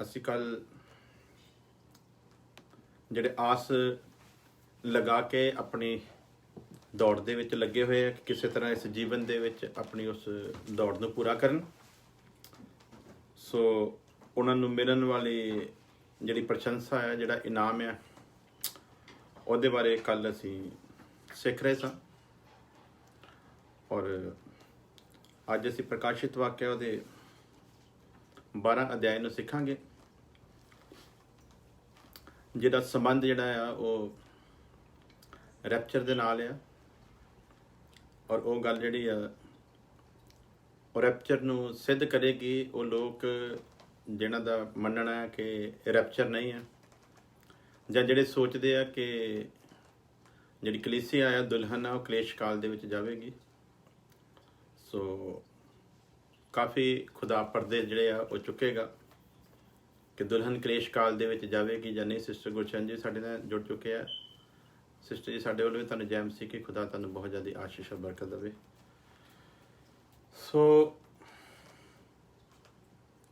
ਅਸੀਂ ਕੱਲ ਜਿਹੜੇ ਆਸ ਲਗਾ ਕੇ ਆਪਣੀ ਦੌੜ ਦੇ ਵਿੱਚ ਲੱਗੇ ਹੋਏ ਆ ਕਿ ਕਿਸੇ ਤਰ੍ਹਾਂ ਇਸ ਜੀਵਨ ਦੇ ਵਿੱਚ ਆਪਣੀ ਉਸ ਦੌੜ ਨੂੰ ਪੂਰਾ ਕਰਨ। ਸੋ ਉਹਨਾਂ ਨੂੰ ਮਿਲਣ ਵਾਲੀ ਜਿਹੜੀ ਪ੍ਰਸ਼ੰਸਾ ਹੈ, ਜਿਹੜਾ ਇਨਾਮ ਆ, ਉਹਦੇ ਬਾਰੇ ਕੱਲ ਅਸੀਂ ਸਿੱਖ ਰਹੇ ਸਾਂ ਔਰ ਅੱਜ ਅਸੀਂ ਪ੍ਰਕਾਸ਼ਿਤ ਵਾਕਿਆ ਉਹਦੇ 12 ਅਧਿਆਇ ਨੂੰ ਸਿੱਖਾਂਗੇ, ਜਿਹਦਾ ਸੰਬੰਧ ਜਿਹੜਾ ਆ ਉਹ ਰੈਪਚਰ ਦੇ ਨਾਲ ਆ। ਔਰ ਉਹ ਗੱਲ ਜਿਹੜੀ ਆ ਉਹ ਰੈਪਚਰ ਨੂੰ ਸਿੱਧ ਕਰੇਗੀ। ਉਹ ਲੋਕ ਜਿਨ੍ਹਾਂ ਦਾ ਮੰਨਣਾ ਹੈ ਕਿ ਰੈਪਚਰ ਨਹੀਂ ਹੈ, ਜਾਂ ਜਿਹੜੇ ਸੋਚਦੇ ਆ ਕਿ ਜਿਹੜੀ ਕਲੀਸਿਆ ਆ ਦੁਲਹਨ ਆ ਉਹ ਕਲੇਸ਼ ਕਾਲ ਦੇ ਵਿੱਚ ਜਾਵੇਗੀ। ਸੋ ਕਾਫੀ ਖੁਦਾ ਪਰਦੇ ਜਿਹੜੇ ਆ ਉਹ ਚੁੱਕੇਗਾ ਕਿ ਦੁਲਹਨ ਕਲੇਸ਼ ਕਾਲ ਦੇ ਵਿੱਚ ਜਾਵੇਗੀ ਜਾਂ ਨਹੀਂ। ਸਿਸਟਰ ਗੁਰਚਰਨ ਜੀ ਸਾਡੇ ਨਾਲ ਜੁੜ ਚੁੱਕੇ ਆ। ਸਿਸਟਰ ਜੀ ਸਾਡੇ ਵੱਲੋਂ ਵੀ ਤੁਹਾਨੂੰ ਜੈ ਮਸੀਹ ਕਿ ਖੁਦਾ ਤੁਹਾਨੂੰ ਬਹੁਤ ਜ਼ਿਆਦਾ ਆਸ਼ੀਸ਼ ਔਰ ਬਰਕਤ ਦੇਵੇ। ਸੋ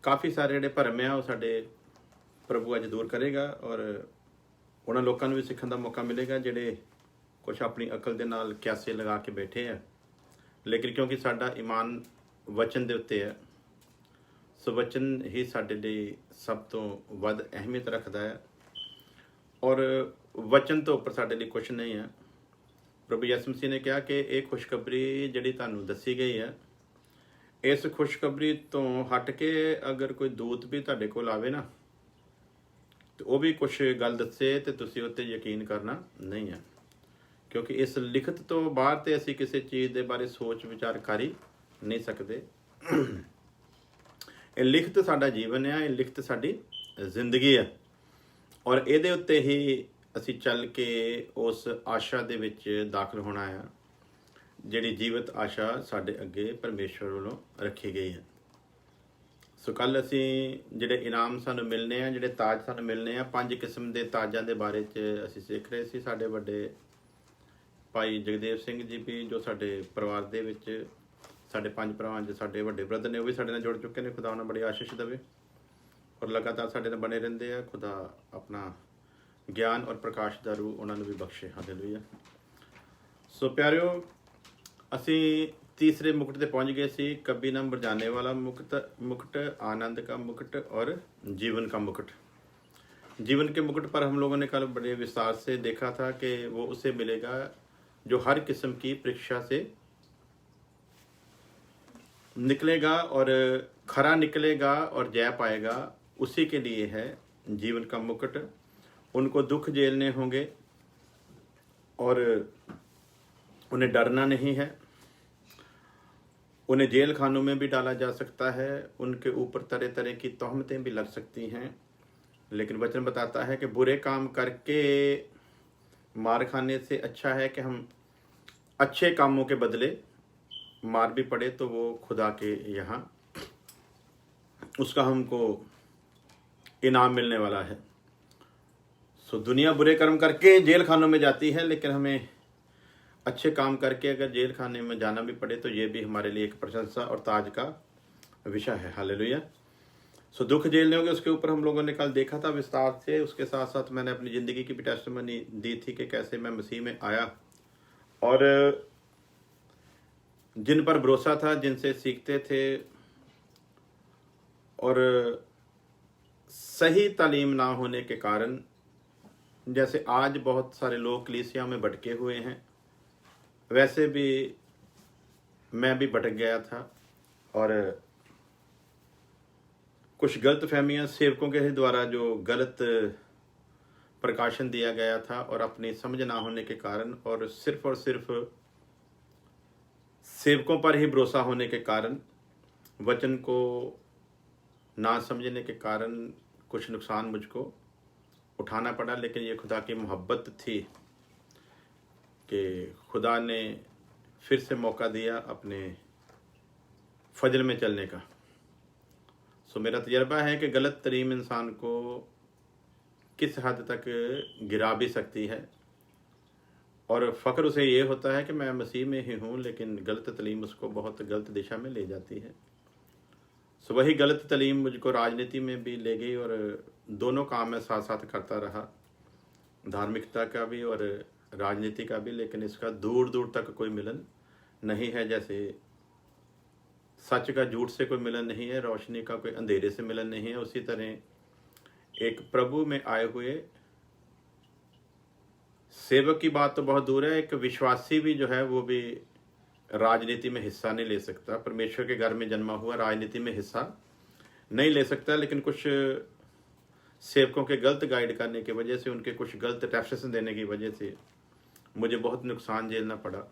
ਕਾਫੀ ਸਾਰੇ ਜਿਹੜੇ ਭਰਮ ਆ ਉਹ ਸਾਡੇ ਪ੍ਰਭੂ ਅੱਜ ਦੂਰ ਕਰੇਗਾ ਔਰ ਉਹਨਾਂ ਲੋਕਾਂ ਨੂੰ ਵੀ ਸਿੱਖਣ ਦਾ ਮੌਕਾ ਮਿਲੇਗਾ ਜਿਹੜੇ ਕੁਛ ਆਪਣੀ ਅਕਲ ਦੇ ਨਾਲ ਕਿਆਸੇ ਲਗਾ ਕੇ ਬੈਠੇ ਆ, ਲੇਕਿਨ ਕਿਉਂਕਿ ਸਾਡਾ ਈਮਾਨ ਵਚਨ ਦੇ ਉੱਤੇ ਹੈ, ਸੋ ਵਚਨ ਹੀ ਸਾਡੇ ਲਈ ਸਭ ਤੋਂ ਵੱਧ ਅਹਿਮੀਅਤ ਰੱਖਦਾ ਹੈ ਔਰ ਵਚਨ ਤੋਂ ਉੱਪਰ ਸਾਡੇ ਲਈ ਕੁਛ ਨਹੀਂ ਹੈ। ਪ੍ਰਭੂ ਯਿਸੂ ਮਸੀਹ ਨੇ ਕਿਹਾ ਕਿ ਇਹ ਖੁਸ਼ਖਬਰੀ ਜਿਹੜੀ ਤੁਹਾਨੂੰ ਦੱਸੀ ਗਈ ਹੈ, ਇਸ ਖੁਸ਼ਖਬਰੀ ਤੋਂ ਹਟ ਕੇ ਅਗਰ ਕੋਈ ਦੂਤ ਵੀ ਤੁਹਾਡੇ ਕੋਲ ਆਵੇ ਨਾ ਤੇ ਉਹ ਵੀ ਕੁਛ ਗੱਲ ਦੱਸੇ ਤੇ ਤੁਸੀਂ ਉੱਤੇ ਯਕੀਨ ਕਰਨਾ ਨਹੀਂ ਹੈ, ਕਿਉਂਕਿ ਇਸ ਲਿਖਤ ਤੋਂ ਬਾਹਰ ਤੇ ਅਸੀਂ ਕਿਸੇ ਚੀਜ਼ ਦੇ ਬਾਰੇ ਸੋਚ ਵਿਚਾਰ ਕਰ ਹੀ ਨਹੀਂ ਸਕਦੇ। ਇਹ ਲਿਖਤ ਸਾਡਾ ਜੀਵਨ ਹੈ, ਇਹ ਲਿਖਤ ਸਾਡੀ ਜ਼ਿੰਦਗੀ ਹੈ ਔਰ ਇਹਦੇ ਉੱਤੇ ਹੀ ਅਸੀਂ ਚੱਲ ਕੇ ਉਸ ਆਸ਼ਾ ਦੇ ਵਿੱਚ ਦਾਖਲ ਹੋਣਾ ਆ ਜਿਹੜੀ ਜੀਵਤ ਆਸ਼ਾ ਸਾਡੇ ਅੱਗੇ ਪਰਮੇਸ਼ਵਰ ਵੱਲੋਂ ਰੱਖੀ ਗਈ ਹੈ। ਸੋ ਕੱਲ ਅਸੀਂ ਜਿਹੜੇ ਇਨਾਮ ਸਾਨੂੰ ਮਿਲਣੇ ਆ, ਜਿਹੜੇ ਤਾਜ ਸਾਨੂੰ ਮਿਲਣੇ ਆ, 5 ਕਿਸਮ ਦੇ ਤਾਜਾਂ ਦੇ ਬਾਰੇ 'ਚ ਅਸੀਂ ਸਿੱਖ ਰਹੇ ਸੀ। ਸਾਡੇ ਵੱਡੇ ਭਾਈ ਜਗਦੇਵ ਸਿੰਘ ਜੀ ਵੀ ਜੋ ਸਾਡੇ ਪਰਿਵਾਰ ਦੇ ਵਿੱਚ ਸਾਡੇ 5 ਭਰਾਵਾਂ 'ਚ ਸਾਡੇ ਵੱਡੇ ਬ੍ਰਦਰ ਨੇ, ਉਹ ਵੀ ਸਾਡੇ ਨਾਲ ਜੁੜ ਚੁੱਕੇ ਨੇ। ਖੁਦਾ ਉਹਨਾਂ ਬੜੀ ਆਸ਼ੀਸ਼ ਦੇਵੇ ਔਰ ਲਗਾਤਾਰ ਸਾਡੇ ਨਾਲ ਬਣੇ ਰਹਿੰਦੇ ਆ। ਖੁਦਾ ਆਪਣਾ ਗਿਆਨ ਔਰ ਪ੍ਰਕਾਸ਼ ਦਾ ਰੂਹ ਉਹਨਾਂ ਨੂੰ ਵੀ ਬਖਸ਼ੇ। ਹਾਲੇਲੂਇਆ। ਸੋ ਪਿਆਰਿਓ, ਅਸੀਂ तीसरे मुकुट पे पहुंच गए सी। कभी न मर जाने वाला मुकुट, आनंद का मुकुट और जीवन का मुकुट। जीवन के मुकुट पर हम लोगों ने कल बड़े विस्तार से देखा था कि वो उसे मिलेगा जो हर किस्म की परीक्षा से निकलेगा और खरा निकलेगा और जय पाएगा। उसी के लिए है जीवन का मुकुट। उनको दुख झेलने होंगे और उन्हें डरना नहीं है। उन्हें जेल खानों में भी डाला जा सकता है, उनके ऊपर तरह तरह की तोहमतें भी लग सकती हैं, लेकिन वचन बताता है कि बुरे काम करके मार खाने से अच्छा है कि हम अच्छे कामों के बदले मार भी पड़े तो वो खुदा के यहाँ उसका हमको इनाम मिलने वाला है। सो दुनिया बुरे कर्म करके जेल खानों में जाती है, लेकिन हमें अच्छे काम करके अगर जेल खाने में जाना भी पड़े तो ये भी हमारे लिए एक प्रशंसा और ताज का विषय है। हालेलुया। सो दुख झेलने होंगे, उसके ऊपर हम लोगों ने कल देखा था विस्तार से। उसके साथ साथ मैंने अपनी ज़िंदगी की भी टेस्टिमनी दी थी कि कैसे मैं मसीह में आया और जिन पर भरोसा था, जिनसे सीखते थे और सही तालीम ना होने के कारण, जैसे आज बहुत सारे लोग कलीसिया में भटके हुए हैं, वैसे भी मैं भी भटक गया था और कुछ गलत फहमियाँ सेवकों के द्वारा जो गलत प्रकाशन दिया गया था और अपनी समझ ना होने के कारण और सिर्फ सेवकों पर ही भरोसा होने के कारण, वचन को ना समझने के कारण कुछ नुकसान मुझको उठाना पड़ा। लेकिन ये खुदा की मोहब्बत थी कि खुदा ने फिर से मौका दिया अपने फजल में चलने का। सो मेरा तजर्बा है कि गलत तलीम इंसान को किस हद तक गिरा भी सकती है और फ़ख्र उसे ये होता है कि मैं मसीह में ही हूँ, लेकिन गलत तलीम उसको बहुत गलत दिशा में ले जाती है। सो वही गलत तालीम मुझको राजनीति में भी ले गई और दोनों काम मैं साथ साथ करता रहा, धार्मिकता का भी और राजनीति का भी, लेकिन इसका दूर दूर तक कोई मिलन नहीं है। जैसे सच का झूठ से कोई मिलन नहीं है, रोशनी का कोई अंधेरे से मिलन नहीं है, उसी तरह एक प्रभु में आए हुए सेवक की बात तो बहुत दूर है, एक विश्वासी भी जो है वो भी राजनीति में हिस्सा नहीं ले सकता। परमेश्वर के घर में जन्मा हुआ राजनीति में हिस्सा नहीं ले सकता, लेकिन कुछ सेवकों के गलत गाइड करने की वजह से, उनके कुछ गलत रेफरेंस देने की वजह से मुझे बहुत नुकसान झेलना पड़ा।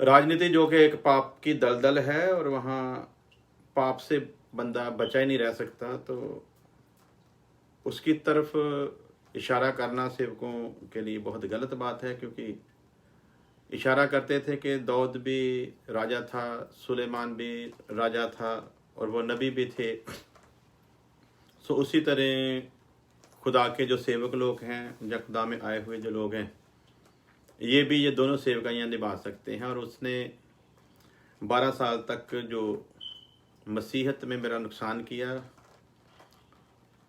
राजनीति जो कि एक पाप की दलदल है और वहाँ पाप से बंदा बचा ही नहीं रह सकता, तो उसकी तरफ इशारा करना सेवकों के लिए बहुत गलत बात है, क्योंकि इशारा करते थे कि दाऊद भी राजा था, सुलेमान भी राजा था और वो नबी भी थे। सो उसी तरह खुदा के जो सेवक लोग हैं या खुदा में आए हुए जो लोग हैं, ये दोनों सेवकाइयाँ निभा सकते हैं। और उसने 12 साल तक जो मसीहत में मेरा नुकसान किया,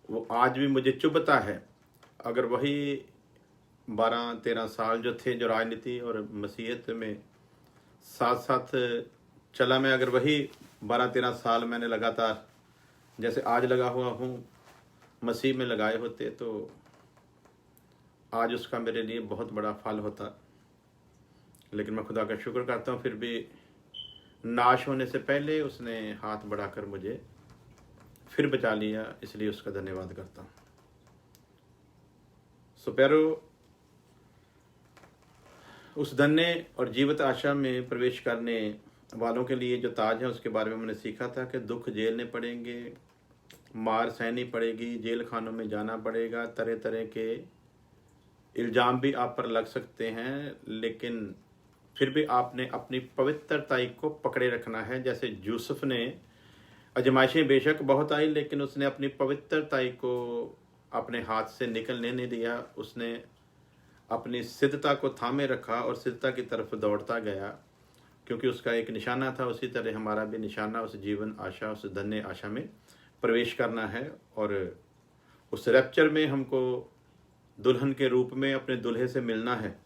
वो आज भी मुझे चुभता है। अगर वही 12-13 साल जो थे जो राजनीति और मसीहत में साथ साथ चला, मैं अगर वही 12-13 साल मैंने लगातार जैसे आज लगा हुआ हूँ मसीह में लगाए होते, तो आज उसका मेरे लिए बहुत बड़ा फल होता। लेकिन मैं खुदा का शुक्र करता हूँ, फिर भी नाश होने से पहले उसने हाथ बढ़ाकर मुझे फिर बचा लिया, इसलिए उसका धन्यवाद करता हूँ। सो प्यारो, उस धन्य और जीवित आशा में प्रवेश करने वालों के लिए जो ताज है उसके बारे में मैंने सीखा था कि दुख झेलने पड़ेंगे, मार सहनी पड़ेगी, जेल खानों में जाना पड़ेगा, तरह तरह के इल्ज़ाम भी आप पर लग सकते हैं, लेकिन फिर भी आपने अपनी पवित्रताई को पकड़े रखना है। जैसे यूसुफ ने आजमाइशें बेशक बहुत आई, लेकिन उसने अपनी पवित्रताई को अपने हाथ से निकलने नहीं दिया। उसने अपनी सिद्धता को थामे रखा और सिद्धता की तरफ दौड़ता गया, क्योंकि उसका एक निशाना था। उसी तरह हमारा भी निशाना उस जीवन आशा, उस धन्य आशा में प्रवेश करना है और उस रैप्चर में हमको दुल्हन के रूप में अपने दुल्हे से मिलना है।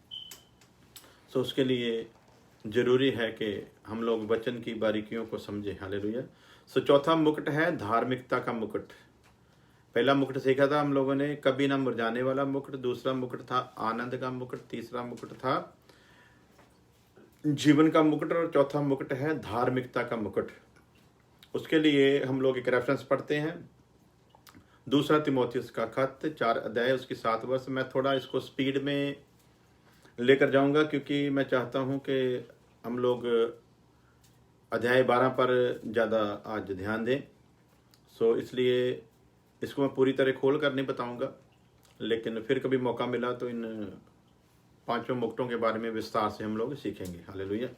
सो उसके लिए ज़रूरी है कि हम लोग वचन की बारीकियों को समझें। हालेलुया। सो चौथा मुकुट है धार्मिकता का मुकुट। पहला मुकुट सीखा था हम लोगों ने, कभी ना मुरझाने वाला मुकुट। दूसरा मुकुट था आनंद का मुकुट। तीसरा मुकुट था जीवन का मुकुट और चौथा मुकुट है धार्मिकता का मुकुट। उसके लिए हम लोग एक रेफरेंस पढ़ते हैं, दूसरा तिमोथियुस का खत 4 अध्याय उसकी 7 वर्ष। मैं थोड़ा इसको स्पीड में लेकर जाऊंगा, क्योंकि मैं चाहता हूं कि हम लोग अध्याय 12 पर ज़्यादा आज ध्यान दें। सो इसलिए इसको मैं पूरी तरह खोल कर नहीं बताऊंगा, लेकिन फिर कभी मौका मिला तो इन 5 मुकुटों के बारे में विस्तार से हम लोग सीखेंगे। हालेलुया।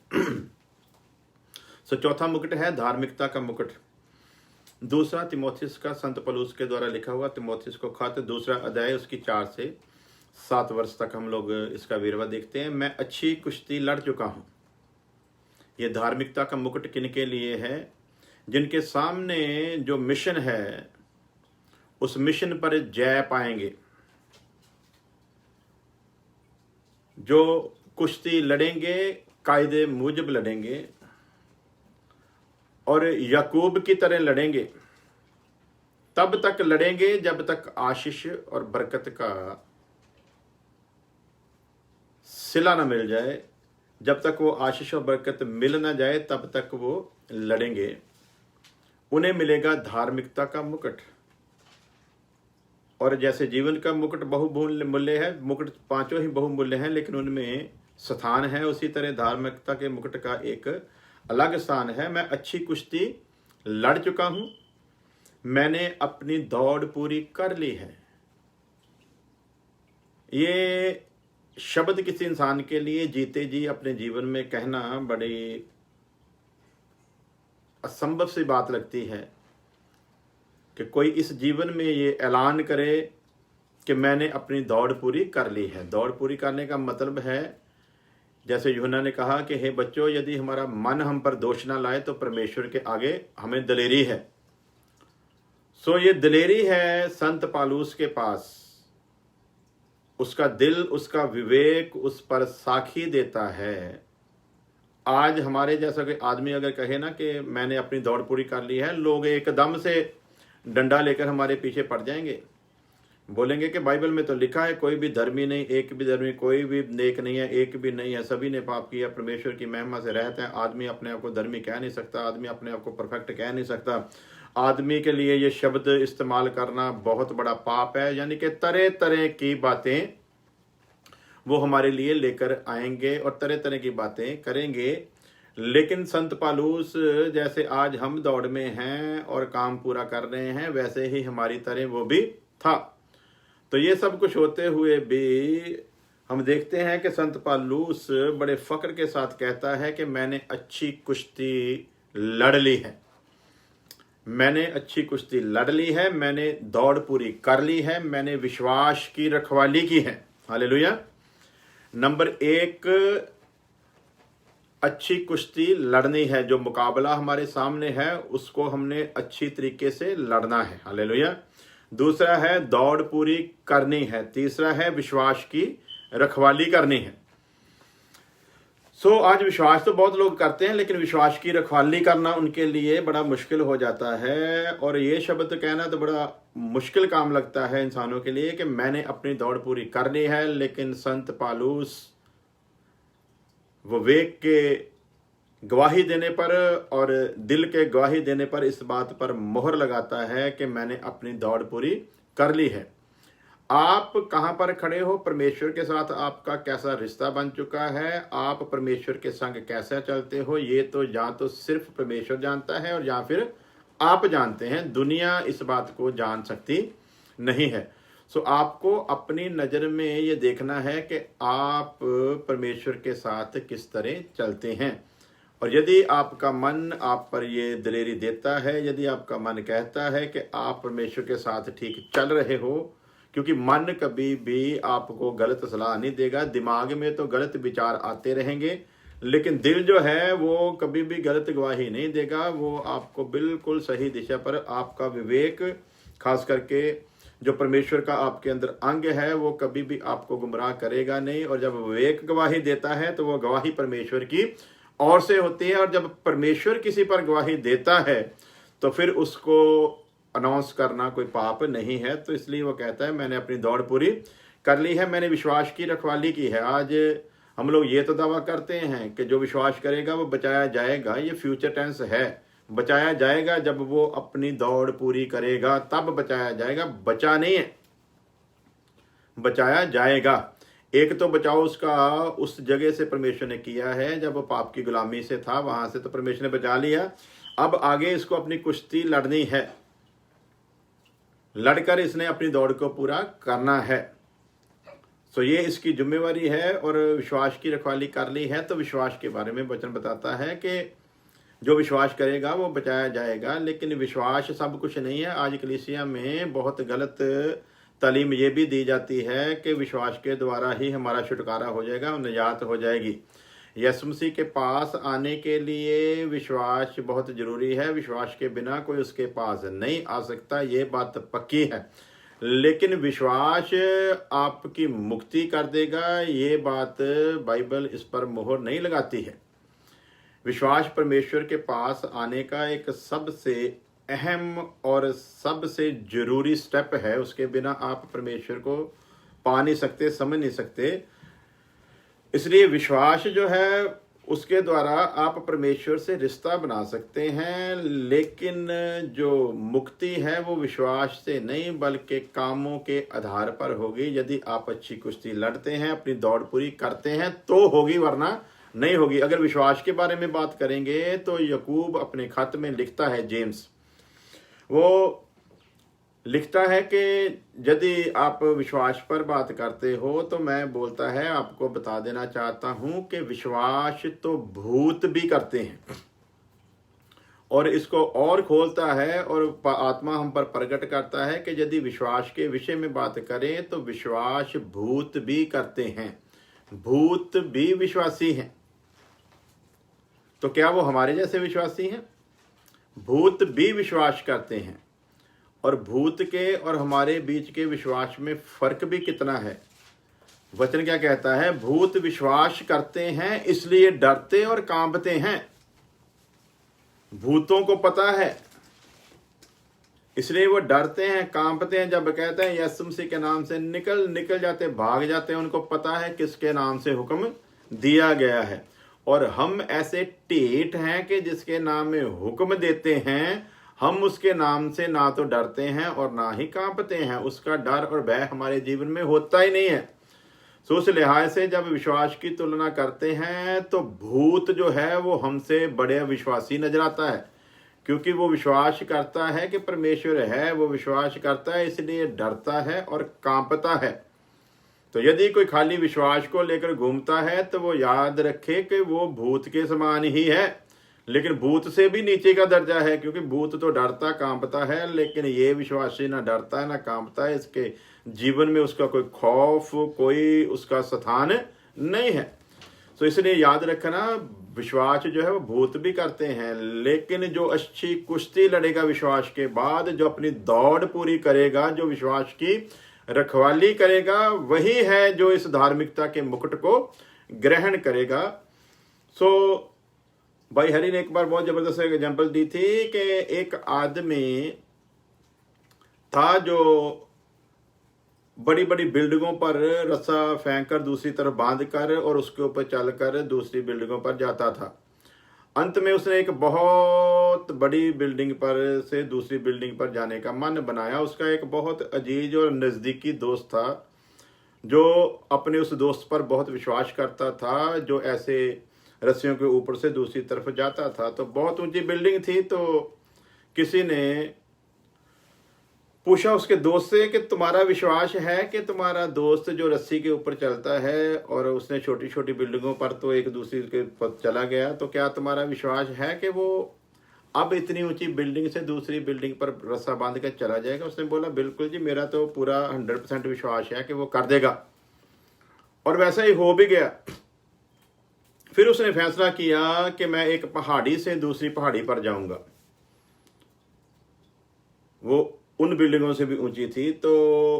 सो चौथा मुकुट है धार्मिकता का मुकुट। दूसरा तिमोथियुस का संत पौलुस के द्वारा लिखा हुआ तिमोथियुस को खत, दूसरा अध्याय उसकी 4 से 7 वर्ष तक हम लोग इसका विवरण देखते हैं। मैं अच्छी कुश्ती लड़ चुका हूं। ये धार्मिकता का मुकुट किनके लिए है? जिनके सामने जो मिशन है उस मिशन पर जय पाएंगे, जो कुश्ती लड़ेंगे कायदे मुजब लड़ेंगे और याकूब की तरह लड़ेंगे। तब तक लड़ेंगे जब तक आशीष और बरकत का सिला ना मिल जाए। जब तक वो आशीष और बरकत मिल ना जाए तब तक वो लड़ेंगे। उन्हें मिलेगा धार्मिकता का मुकुट। और जैसे जीवन का मुकुट बहुमूल्य है, मुकुट 5 ही बहुमूल्य हैं, लेकिन उनमें स्थान है, उसी तरह धार्मिकता के मुकुट का एक अलग स्थान है। मैं अच्छी कुश्ती लड़ चुका हूं, मैंने अपनी दौड़ पूरी कर ली है। ये शब्द किसी इंसान के लिए जीते जी अपने जीवन में कहना बड़ी असंभव सी बात लगती है कि कोई इस जीवन में ये ऐलान करे कि मैंने अपनी दौड़ पूरी कर ली है। दौड़ पूरी करने का मतलब है जैसे यूहन्ना ने कहा कि हे बच्चों, यदि हमारा मन हम पर दोष ना लाए तो परमेश्वर के आगे हमें दिलेरी है। सो ये दिलेरी है संत पालूस के पास। उसका दिल, उसका विवेक उस पर साखी देता है। आज हमारे जैसा कोई आदमी अगर कहे ना कि मैंने अपनी दौड़ पूरी कर ली है, लोग एकदम से डंडा लेकर हमारे पीछे पड़ जाएंगे, बोलेंगे कि बाइबल में तो लिखा है कोई भी धर्मी नहीं, एक भी धर्मी, कोई भी नेक नहीं है, एक भी नहीं है, सभी ने पाप किया, परमेश्वर की महिमा से रहते हैं। आदमी अपने आप को धर्मी कह नहीं सकता, आदमी अपने आप को परफेक्ट कह नहीं सकता। आदमी के लिए ये शब्द इस्तेमाल करना बहुत बड़ा पाप है। यानी कि तरह तरह की बातें वो हमारे लिए लेकर आएंगे और तरह तरह की बातें करेंगे। लेकिन संत पालूस जैसे आज हम दौड़ में हैं और काम पूरा कर रहे हैं, वैसे ही हमारी तरह वो भी था। तो ये सब कुछ होते हुए भी हम देखते हैं कि संत पालूस बड़े फक्र के साथ कहता है कि मैंने अच्छी कुश्ती लड़ ली है, मैंने अच्छी कुश्ती लड़ ली है, मैंने दौड़ पूरी कर ली है, मैंने विश्वास की रखवाली की है। हालेलुया। नंबर 1, अच्छी कुश्ती लड़नी है। जो मुकाबला हमारे सामने है उसको हमने अच्छी तरीके से लड़ना है। हालेलुया। दूसरा है दौड़ पूरी करनी है। तीसरा है विश्वास की रखवाली करनी है। आज विश्वास तो बहुत लोग करते हैं, लेकिन विश्वास की रखवाली करना उनके लिए बड़ा मुश्किल हो जाता है। और ये शब्द कहना तो बड़ा मुश्किल काम लगता है इंसानों के लिए कि मैंने अपनी दौड़ पूरी कर ली है। लेकिन संत पालूस विवेक के गवाही देने पर और दिल के गवाही देने पर इस बात पर मोहर लगाता है कि मैंने अपनी दौड़ पूरी कर ली है। आप कहां पर खड़े हो, परमेश्वर के साथ आपका कैसा रिश्ता बन चुका है, आप परमेश्वर के संग कैसे चलते हो, ये तो या तो सिर्फ परमेश्वर जानता है और या फिर आप जानते हैं। दुनिया इस बात को जान सकती नहीं है। आपको अपनी नज़र में ये देखना है कि आप परमेश्वर के साथ किस तरह चलते हैं। और यदि आपका मन आप पर ये दिलेरी देता है, यदि आपका मन कहता है कि आप परमेश्वर के साथ ठीक चल रहे हो, क्योंकि मन कभी भी आपको गलत सलाह नहीं देगा। दिमाग में तो गलत विचार आते रहेंगे, लेकिन दिल जो है वो कभी भी गलत गवाही नहीं देगा। वो आपको बिल्कुल सही दिशा पर, आपका विवेक खास करके जो परमेश्वर का आपके अंदर अंग है, वो कभी भी आपको गुमराह करेगा नहीं। और जब विवेक गवाही देता है तो वो गवाही परमेश्वर की ओर से होती है। और जब परमेश्वर किसी पर गवाही देता है तो फिर उसको अनाउंस करना कोई पाप नहीं है। तो इसलिए वो कहता है मैंने अपनी दौड़ पूरी कर ली है, मैंने विश्वास की रखवाली की है। आज हम लोग ये तो दावा करते हैं कि जो विश्वास करेगा वो बचाया जाएगा। ये फ्यूचर टेंस है, बचाया जाएगा। जब वो अपनी दौड़ पूरी करेगा तब बचाया जाएगा, बचा नहीं है, बचाया जाएगा। एक तो बचाव उसका उस जगह से परमेश्वर ने किया है जब वो पाप की गुलामी से था, वहां से तो परमेश्वर ने बचा लिया। अब आगे इसको अपनी कुश्ती लड़नी है, लड़कर इसने अपनी दौड़ को पूरा करना है। ये इसकी जिम्मेवारी है। और विश्वास की रखवाली कर ली है तो विश्वास के बारे में वचन बताता है कि जो विश्वास करेगा वो बचाया जाएगा। लेकिन विश्वास सब कुछ नहीं है। आज कलीसिया में बहुत गलत तालीम ये भी दी जाती है कि विश्वास के द्वारा ही हमारा छुटकारा हो जाएगा, निजात हो जाएगी। यीशु मसीह के पास आने के लिए विश्वास बहुत जरूरी है। विश्वास के बिना कोई उसके पास नहीं आ सकता, ये बात पक्की है। लेकिन विश्वास आपकी मुक्ति कर देगा, ये बात बाइबल इस पर मोहर नहीं लगाती है। विश्वास परमेश्वर के पास आने का एक सबसे अहम और सबसे जरूरी स्टेप है। उसके बिना आप परमेश्वर को पा नहीं सकते, समझ नहीं सकते। इसलिए विश्वास जो है उसके द्वारा आप परमेश्वर से रिश्ता बना सकते हैं। लेकिन जो मुक्ति है वो विश्वास से नहीं बल्कि कामों के आधार पर होगी। यदि आप अच्छी कुश्ती लड़ते हैं, अपनी दौड़ पूरी करते हैं तो होगी, वरना नहीं होगी। अगर विश्वास के बारे में बात करेंगे तो याकूब अपने खत में लिखता है, जेम्स, वो लिखता है कि यदि आप विश्वास पर बात करते हो तो मैं बोलता है आपको बता देना चाहता हूं कि विश्वास तो भूत भी करते हैं। और इसको और खोलता है और आत्मा हम पर प्रकट करता है कि यदि विश्वास के विषय में बात करें तो विश्वास भूत भी करते हैं। भूत भी विश्वासी हैं। तो क्या वो हमारे जैसे विश्वासी हैं? भूत भी विश्वास करते हैं। और भूत के और हमारे बीच के विश्वास में फर्क भी कितना है। वचन क्या कहता है? भूत विश्वास करते हैं इसलिए डरते और कांपते हैं। भूतों को पता है इसलिए वो डरते हैं, कांपते हैं। जब कहते हैं यीशु मसीह के नाम से निकल जाते, भाग जाते हैं। उनको पता है किसके नाम से हुक्म दिया गया है। और हम ऐसे ढीठ हैं कि जिसके नाम में हुक्म देते हैं, हम उसके नाम से ना तो डरते हैं और ना ही कांपते हैं। उसका डर और भय हमारे जीवन में होता ही नहीं है। तो उस लिहाज से जब विश्वास की तुलना करते हैं तो भूत जो है वो हमसे बड़े विश्वासी नजर आता है, क्योंकि वो विश्वास करता है कि परमेश्वर है। वो विश्वास करता है इसलिए डरता है और कांपता है। तो यदि कोई खाली विश्वास को लेकर घूमता है तो वो याद रखे कि वो भूत के समान ही है, लेकिन भूत से भी नीचे का दर्जा है। क्योंकि भूत तो डरता कांपता है, लेकिन ये विश्वासी ना डरता है ना कांपता है। इसके जीवन में उसका कोई खौफ, कोई उसका स्थान नहीं है। तो इसलिए याद रखना, विश्वास जो है वो भूत भी करते हैं, लेकिन जो अच्छी कुश्ती लड़ेगा विश्वास के बाद, जो अपनी दौड़ पूरी करेगा, जो विश्वास की रखवाली करेगा, वही है जो इस धार्मिकता के मुकुट को ग्रहण करेगा। सो भाई हरि ने एक बार बहुत जबरदस्त एग्जांपल दी थी कि एक आदमी था जो बड़ी बड़ी बिल्डिंगों पर रस्सा फेंक कर दूसरी तरफ बांध कर और उसके ऊपर चलकर दूसरी बिल्डिंगों पर जाता था। अंत में उसने एक बहुत बड़ी बिल्डिंग पर से दूसरी बिल्डिंग पर जाने का मन बनाया। उसका एक बहुत अजीज और नज़दीकी दोस्त था जो अपने उस दोस्त पर बहुत विश्वास करता था, जो ऐसे रस्सियों के ऊपर से दूसरी तरफ जाता था। तो बहुत ऊंची बिल्डिंग थी। तो किसी ने पूछा उसके दोस्त से कि तुम्हारा विश्वास है कि तुम्हारा दोस्त जो रस्सी के ऊपर चलता है और उसने छोटी छोटी बिल्डिंगों पर तो एक दूसरे के पर चला गया, तो क्या तुम्हारा विश्वास है कि वो अब इतनी ऊंची बिल्डिंग से दूसरी बिल्डिंग पर रस्सा बांध कर चला जाएगा? उसने बोला बिल्कुल जी, मेरा तो पूरा 100% विश्वास है कि वो कर देगा। और वैसा ही हो भी गया। फिर उसने फैसला किया कि मैं एक पहाड़ी से दूसरी पहाड़ी पर जाऊंगा। वो उन बिल्डिंगों से भी ऊंची थी। तो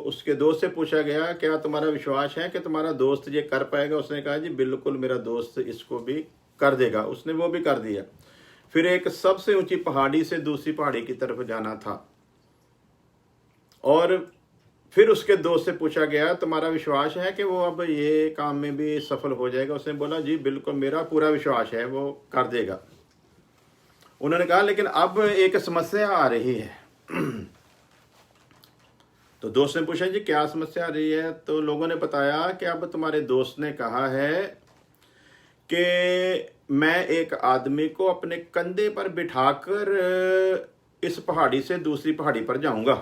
उसके दोस्त से पूछा गया क्या तुम्हारा विश्वास है कि तुम्हारा दोस्त ये कर पाएगा? उसने कहा जी बिल्कुल, मेरा दोस्त इसको भी कर देगा। उसने वो भी कर दिया। फिर एक सबसे ऊंची पहाड़ी से दूसरी पहाड़ी की तरफ जाना था और फिर उसके दोस्त से पूछा गया तुम्हारा विश्वास है कि वो अब ये काम में भी सफल हो जाएगा? उसने बोला जी बिल्कुल, मेरा पूरा विश्वास है वो कर देगा। उन्होंने कहा लेकिन अब एक समस्या आ रही है। तो दोस्त ने पूछा जी क्या समस्या आ रही है? तो लोगों ने बताया कि अब तुम्हारे दोस्त ने कहा है कि मैं एक आदमी को अपने कंधे पर बिठाकर इस पहाड़ी से दूसरी पहाड़ी पर जाऊंगा।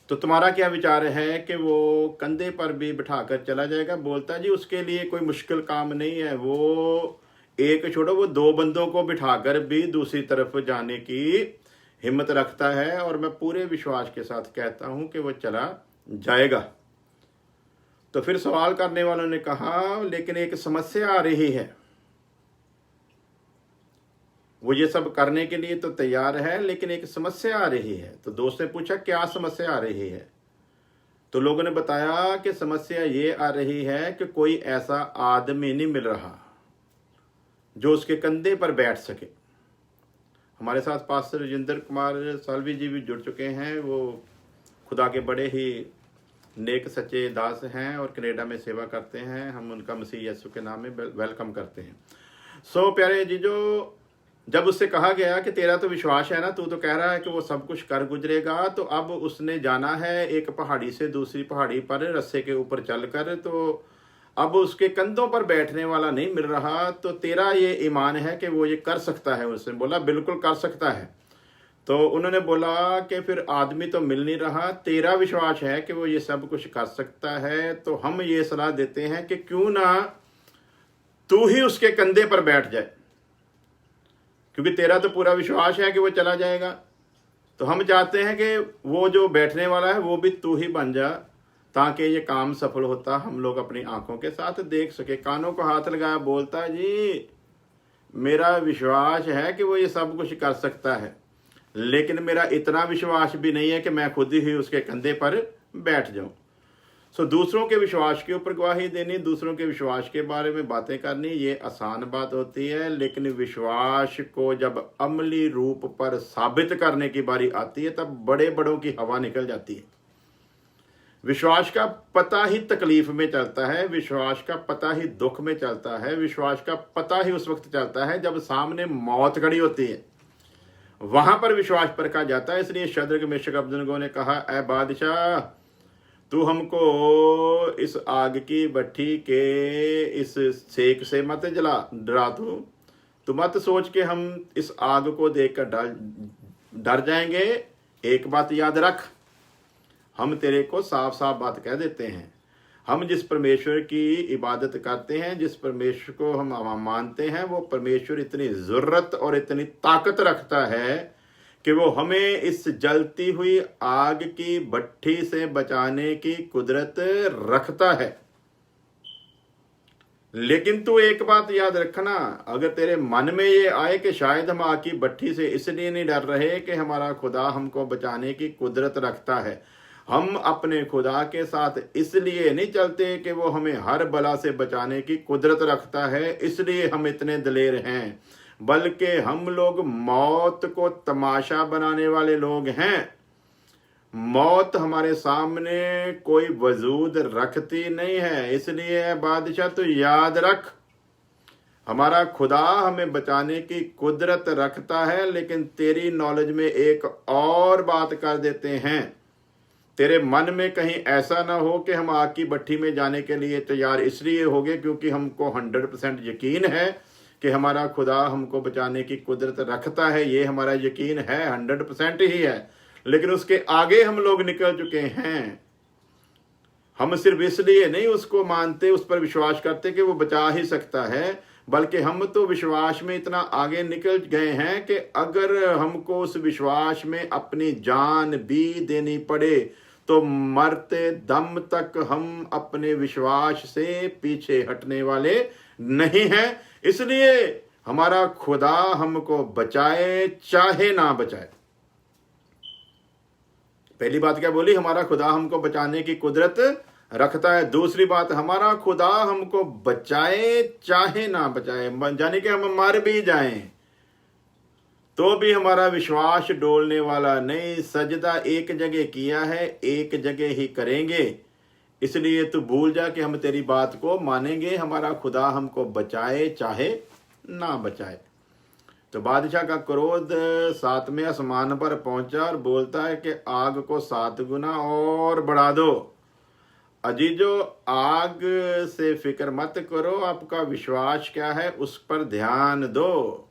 तो तुम्हारा क्या विचार है कि वो कंधे पर भी बिठाकर चला जाएगा? बोलता जी उसके लिए कोई मुश्किल काम नहीं है। वो एक छोड़ो, वो 2 बंदों को बिठाकर भी दूसरी तरफ जाने की हिम्मत रखता है और मैं पूरे विश्वास के साथ कहता हूं कि वो चला जाएगा। तो फिर सवाल करने वालों ने कहा लेकिन एक समस्या आ रही है। वो ये सब करने के लिए तो तैयार है, लेकिन एक समस्या आ रही है। तो दोस्त ने पूछा क्या समस्या आ रही है? तो लोगों ने बताया कि समस्या ये आ रही है कि कोई ऐसा आदमी नहीं मिल रहा जो उसके कंधे पर बैठ सके। हमारे साथ पास्टर राजेंद्र कुमार सालवी जी भी जुड़ चुके हैं। वो खुदा के बड़े ही नेक सच्चे दास हैं और कनाडा में सेवा करते हैं। हम उनका मसीह यीशु के नाम में वेलकम करते हैं। सो प्यारे जी, जो जब उससे कहा गया कि तेरा तो विश्वास है ना, तू तो कह रहा है कि वो सब कुछ कर गुजरेगा, तो अब उसने जाना है एक पहाड़ी से दूसरी पहाड़ी पर रस्से के ऊपर चलकर, तो अब उसके कंधों पर बैठने वाला नहीं मिल रहा। तो तेरा ये ईमान है कि वो ये कर सकता है? उसने बोला बिल्कुल कर सकता है। तो उन्होंने बोला कि फिर आदमी तो मिल नहीं रहा, तेरा विश्वास है कि वो ये सब कुछ कर सकता है, तो हम ये सलाह देते हैं कि क्यों ना तू ही उसके कंधे पर बैठ जाए, क्योंकि तेरा तो पूरा विश्वास है कि वो चला जाएगा। तो हम चाहते हैं कि वो जो बैठने वाला है वो भी तू ही बन जा, ताकि ये काम सफल होता हम लोग अपनी आंखों के साथ देख सके। कानों को हाथ लगाया, बोलता है जी मेरा विश्वास है कि वो ये सब कुछ कर सकता है, लेकिन मेरा इतना विश्वास भी नहीं है कि मैं खुद ही उसके कंधे पर बैठ जाऊं। सो दूसरों के विश्वास के ऊपर गवाही देनी, दूसरों के विश्वास के बारे में बातें करनी, ये आसान बात होती है, लेकिन विश्वास को जब अमली रूप पर साबित करने की बारी आती है तब बड़े बड़ों की हवा निकल जाती है। विश्वास का पता ही तकलीफ में चलता है, विश्वास का पता ही दुख में चलता है, विश्वास का पता ही उस वक्त चलता है जब सामने मौत खड़ी होती है, वहां पर विश्वास परखा जाता है। इसलिए शद्रक मेशक अबेदनगो ने कहा, ऐ बादशाह तू हमको इस आग की भट्ठी के इस सेक से मत डरा, तू मत सोच के हम इस आग को देखकर डर जाएंगे। एक बात याद रख, हम तेरे को साफ साफ बात कह देते हैं, हम जिस परमेश्वर की इबादत करते हैं, जिस परमेश्वर को हम मानते हैं, वो परमेश्वर इतनी ज़रूरत और इतनी ताकत रखता है कि वो हमें इस जलती हुई आग की भट्ठी से बचाने की कुदरत रखता है। लेकिन तू एक बात याद रखना, अगर तेरे मन में ये आए कि शायद हम आग की भट्ठी से इसलिए नहीं डर रहे कि हमारा खुदा हमको बचाने की कुदरत रखता है, हम अपने खुदा के साथ इसलिए नहीं चलते कि वो हमें हर बला से बचाने की कुदरत रखता है इसलिए हम इतने दलेर हैं, बल्कि हम लोग मौत को तमाशा बनाने वाले लोग हैं। मौत हमारे सामने कोई वजूद रखती नहीं है। इसलिए बादशाह तो याद रख, हमारा खुदा हमें बचाने की कुदरत रखता है, लेकिन तेरी नॉलेज में एक और बात कर देते हैं, तेरे मन में कहीं ऐसा ना हो कि हम आग की भट्ठी में जाने के लिए तैयार इसलिए हो गए क्योंकि हमको 100% यकीन है कि हमारा खुदा हमको बचाने की कुदरत रखता है। ये हमारा यकीन है, 100% ही है, लेकिन उसके आगे हम लोग निकल चुके हैं। हम सिर्फ इसलिए नहीं उसको मानते, उस पर विश्वास करते कि वो बचा ही सकता है, बल्कि हम तो विश्वास में इतना आगे निकल गए हैं कि अगर हमको उस विश्वास में अपनी जान भी देनी पड़े तो मरते दम तक हम अपने विश्वास से पीछे हटने वाले नहीं हैं। इसलिए हमारा खुदा हमको बचाए चाहे ना बचाए। पहली बात क्या बोली, हमारा खुदा हमको बचाने की कुदरत रखता है। दूसरी बात, हमारा खुदा हमको बचाए चाहे ना बचाए, यानी कि हम मर भी जाएं तो भी हमारा विश्वास डोलने वाला नहीं। सजदा एक जगह किया है, एक जगह ही करेंगे, इसलिए तू भूल जा कि हम तेरी बात को मानेंगे। हमारा खुदा हमको बचाए चाहे ना बचाए। तो बादशाह का क्रोध 7वें आसमान पर पहुंचा और बोलता है कि आग को 7 गुना और बढ़ा दो। अजीजो, आग से फिक्र मत करो, आपका विश्वास क्या है उस पर ध्यान दो।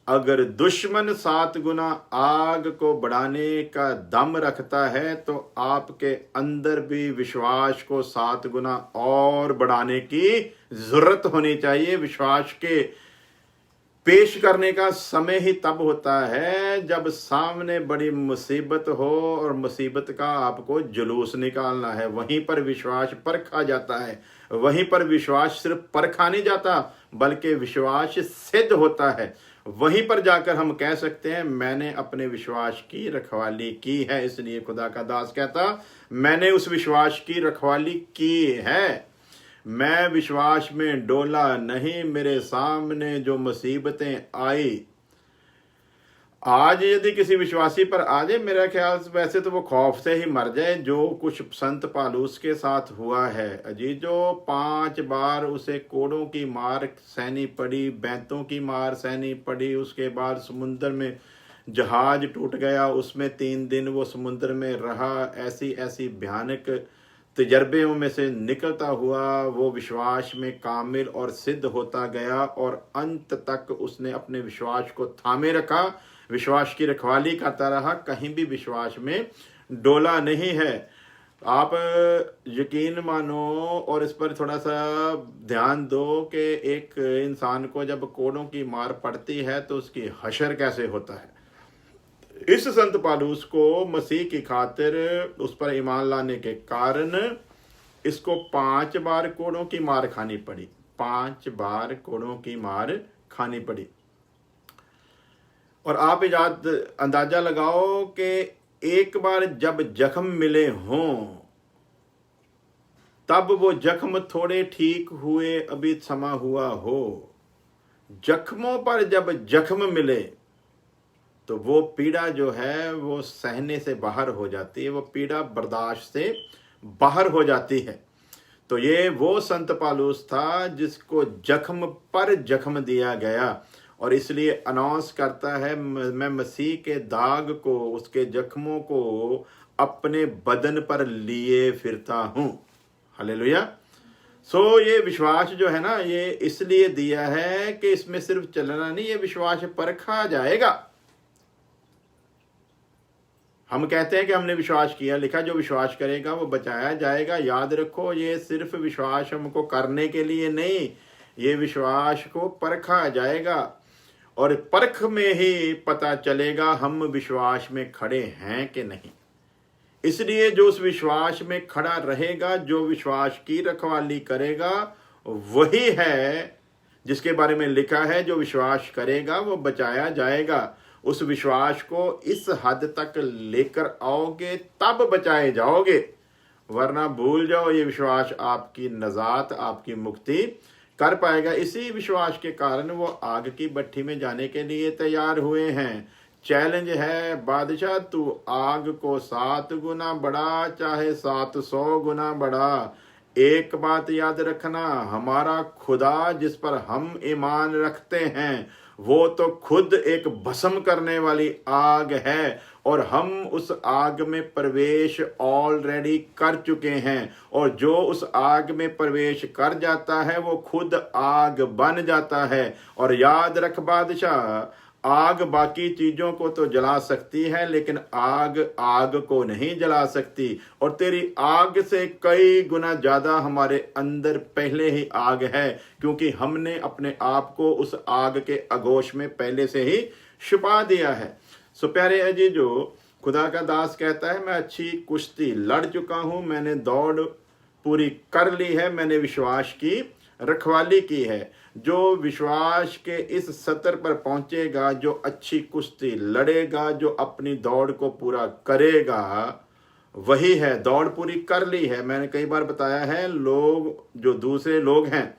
अगर दुश्मन 7 गुना आग को बढ़ाने का दम रखता है तो आपके अंदर भी विश्वास को 7 गुना और बढ़ाने की जरूरत होनी चाहिए। विश्वास के पेश करने का समय ही तब होता है जब सामने बड़ी मुसीबत हो और मुसीबत का आपको जुलूस निकालना है, वहीं पर विश्वास परखा जाता है। वहीं पर विश्वास सिर्फ परखा नहीं जाता बल्कि विश्वास सिद्ध होता है। वहीं पर जाकर हम कह सकते हैं मैंने अपने विश्वास की रखवाली की है। इसलिए खुदा का दास कहता, मैंने उस विश्वास की रखवाली की है, मैं विश्वास में डोला नहीं। मेरे सामने जो मुसीबतें आई, आज यदि किसी विश्वासी पर आ जाए, मेरा ख्याल वैसे तो वो खौफ से ही मर जाए, जो कुछ संत पालूस के साथ हुआ है। अजीजो, 5 बार उसे कोड़ों की मार सहनी पड़ी, बैंतों की मार सहनी पड़ी, उसके बाद समुद्र में जहाज टूट गया, उसमें 3 दिन वो समुद्र में रहा। ऐसी ऐसी भयानक तजर्बेयों में से निकलता हुआ वो विश्वास में कामिल और सिद्ध होता गया और अंत तक उसने अपने विश्वास को थामे रखा, विश्वास की रखवाली करता रहा, कहीं भी विश्वास में डोला नहीं है। आप यकीन मानो और इस पर थोड़ा सा ध्यान दो कि एक इंसान को जब कोड़ों की मार पड़ती है तो उसकी हशर कैसे होता है। इस संत पालूस को मसीह की खातिर उस पर ईमान लाने के कारण इसको 5 बार कोड़ों की मार खानी पड़ी। 5 बार कोड़ों की मार खानी पड़ी। और आप अंदाजा लगाओ कि एक बार जब जख्म मिले हों तब वो जख्म थोड़े ठीक हुए अभी समा हुआ हो, जख्मों पर जब जख्म मिले तो वो पीड़ा जो है वो सहने से बाहर हो जाती है, वो पीड़ा बर्दाश्त से बाहर हो जाती है। तो ये वो संत पालूस था जिसको जख्म पर जख्म दिया गया और इसलिए अनाउंस करता है, मैं मसीह के दाग को, उसके जख्मों को अपने बदन पर लिए फिरता हूं। हालेलुया। सो ये विश्वास जो है ना, ये इसलिए दिया है कि इसमें सिर्फ चलना नहीं, ये विश्वास परखा जाएगा। हम कहते हैं कि हमने विश्वास किया, लिखा जो विश्वास करेगा वो बचाया जाएगा। याद रखो, ये सिर्फ विश्वास हमको करने के लिए नहीं, ये विश्वास को परखा जाएगा और परख में ही पता चलेगा हम विश्वास में खड़े हैं कि नहीं। इसलिए जो उस विश्वास में खड़ा रहेगा, जो विश्वास की रखवाली करेगा, वही है जिसके बारे में लिखा है जो विश्वास करेगा वो बचाया जाएगा। उस विश्वास को इस हद तक लेकर आओगे तब बचाए जाओगे, वरना भूल जाओ, ये विश्वास आपकी नजात, आपकी मुक्ति कर पाएगा। इसी विश्वास के कारण वो आग की भट्ठी में जाने के लिए तैयार हुए हैं। चैलेंज है, बादशाह तू आग को 7 गुना बढ़ा चाहे 700 गुना बढ़ा, एक बात याद रखना, हमारा खुदा जिस पर हम ईमान रखते हैं वो तो खुद एक भस्म करने वाली आग है और हम उस आग में प्रवेश ऑलरेडी कर चुके हैं। और जो उस आग में प्रवेश कर जाता है वो खुद आग बन जाता है। और याद रख बादशाह, आग बाकी चीजों को तो जला सकती है लेकिन आग आग को नहीं जला सकती। और तेरी आग से कई गुना ज्यादा हमारे अंदर पहले ही आग है, क्योंकि हमने अपने आप को उस आग के आगोश में पहले से ही छुपा दिया है। सो प्यारे अजीजो, खुदा का दास कहता है, मैं अच्छी कुश्ती लड़ चुका हूं, मैंने दौड़ पूरी कर ली है, मैंने विश्वास की रखवाली की है। जो विश्वास के इस सतर पर पहुंचेगा, जो अच्छी कुश्ती लड़ेगा, जो अपनी दौड़ को पूरा करेगा, वही है। दौड़ पूरी कर ली है। मैंने कई बार बताया है, लोग जो दूसरे लोग हैं,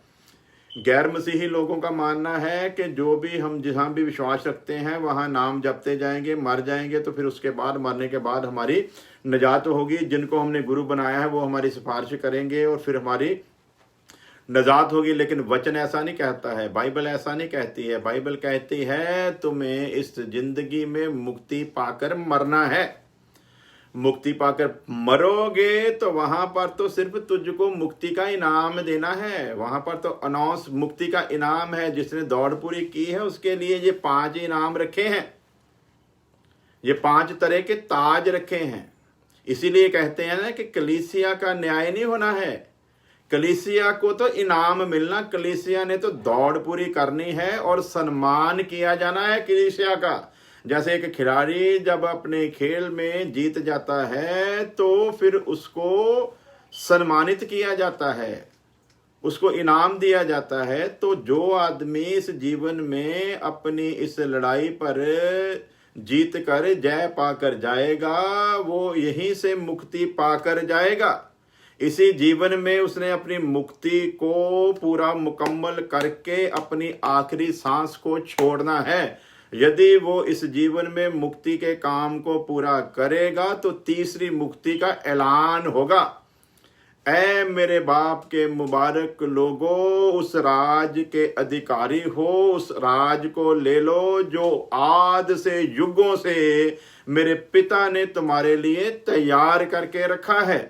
गैर मसीही लोगों का मानना है कि जो भी हम जहां भी विश्वास रखते हैं वहां नाम जपते जाएंगे, मर जाएंगे तो फिर उसके बाद, मरने के बाद हमारी निजात होगी। जिनको हमने गुरु बनाया है वो हमारी सिफारिश करेंगे और फिर हमारी नजात होगी। लेकिन वचन ऐसा नहीं कहता है, बाइबल ऐसा नहीं कहती है। बाइबल कहती है तुम्हें इस जिंदगी में मुक्ति पाकर मरना है। मुक्ति पाकर मरोगे तो वहां पर तो सिर्फ तुझको मुक्ति का इनाम देना है। वहां पर तो अनाउंस मुक्ति का इनाम है। जिसने दौड़ पूरी की है उसके लिए ये 5 इनाम रखे हैं, ये 5 तरह के ताज रखे हैं। इसीलिए कहते हैं ना कि कलीसिया का न्याय नहीं होना है, कलीसिया को तो इनाम मिलना। कलीसिया ने तो दौड़ पूरी करनी है और सम्मान किया जाना है कलीसिया का। जैसे एक खिलाड़ी जब अपने खेल में जीत जाता है तो फिर उसको सम्मानित किया जाता है, उसको इनाम दिया जाता है। तो जो आदमी इस जीवन में अपनी इस लड़ाई पर जीत कर जय पाकर जाएगा, वो यहीं से मुक्ति पाकर जाएगा। इसी जीवन में उसने अपनी मुक्ति को पूरा मुकम्मल करके अपनी आखिरी सांस को छोड़ना है। यदि वो इस जीवन में मुक्ति के काम को पूरा करेगा तो तीसरी मुक्ति का ऐलान होगा। ऐ मेरे बाप के मुबारक लोगो, उस राज के अधिकारी हो, उस राज को ले लो जो आद से युगों से मेरे पिता ने तुम्हारे लिए तैयार करके रखा है।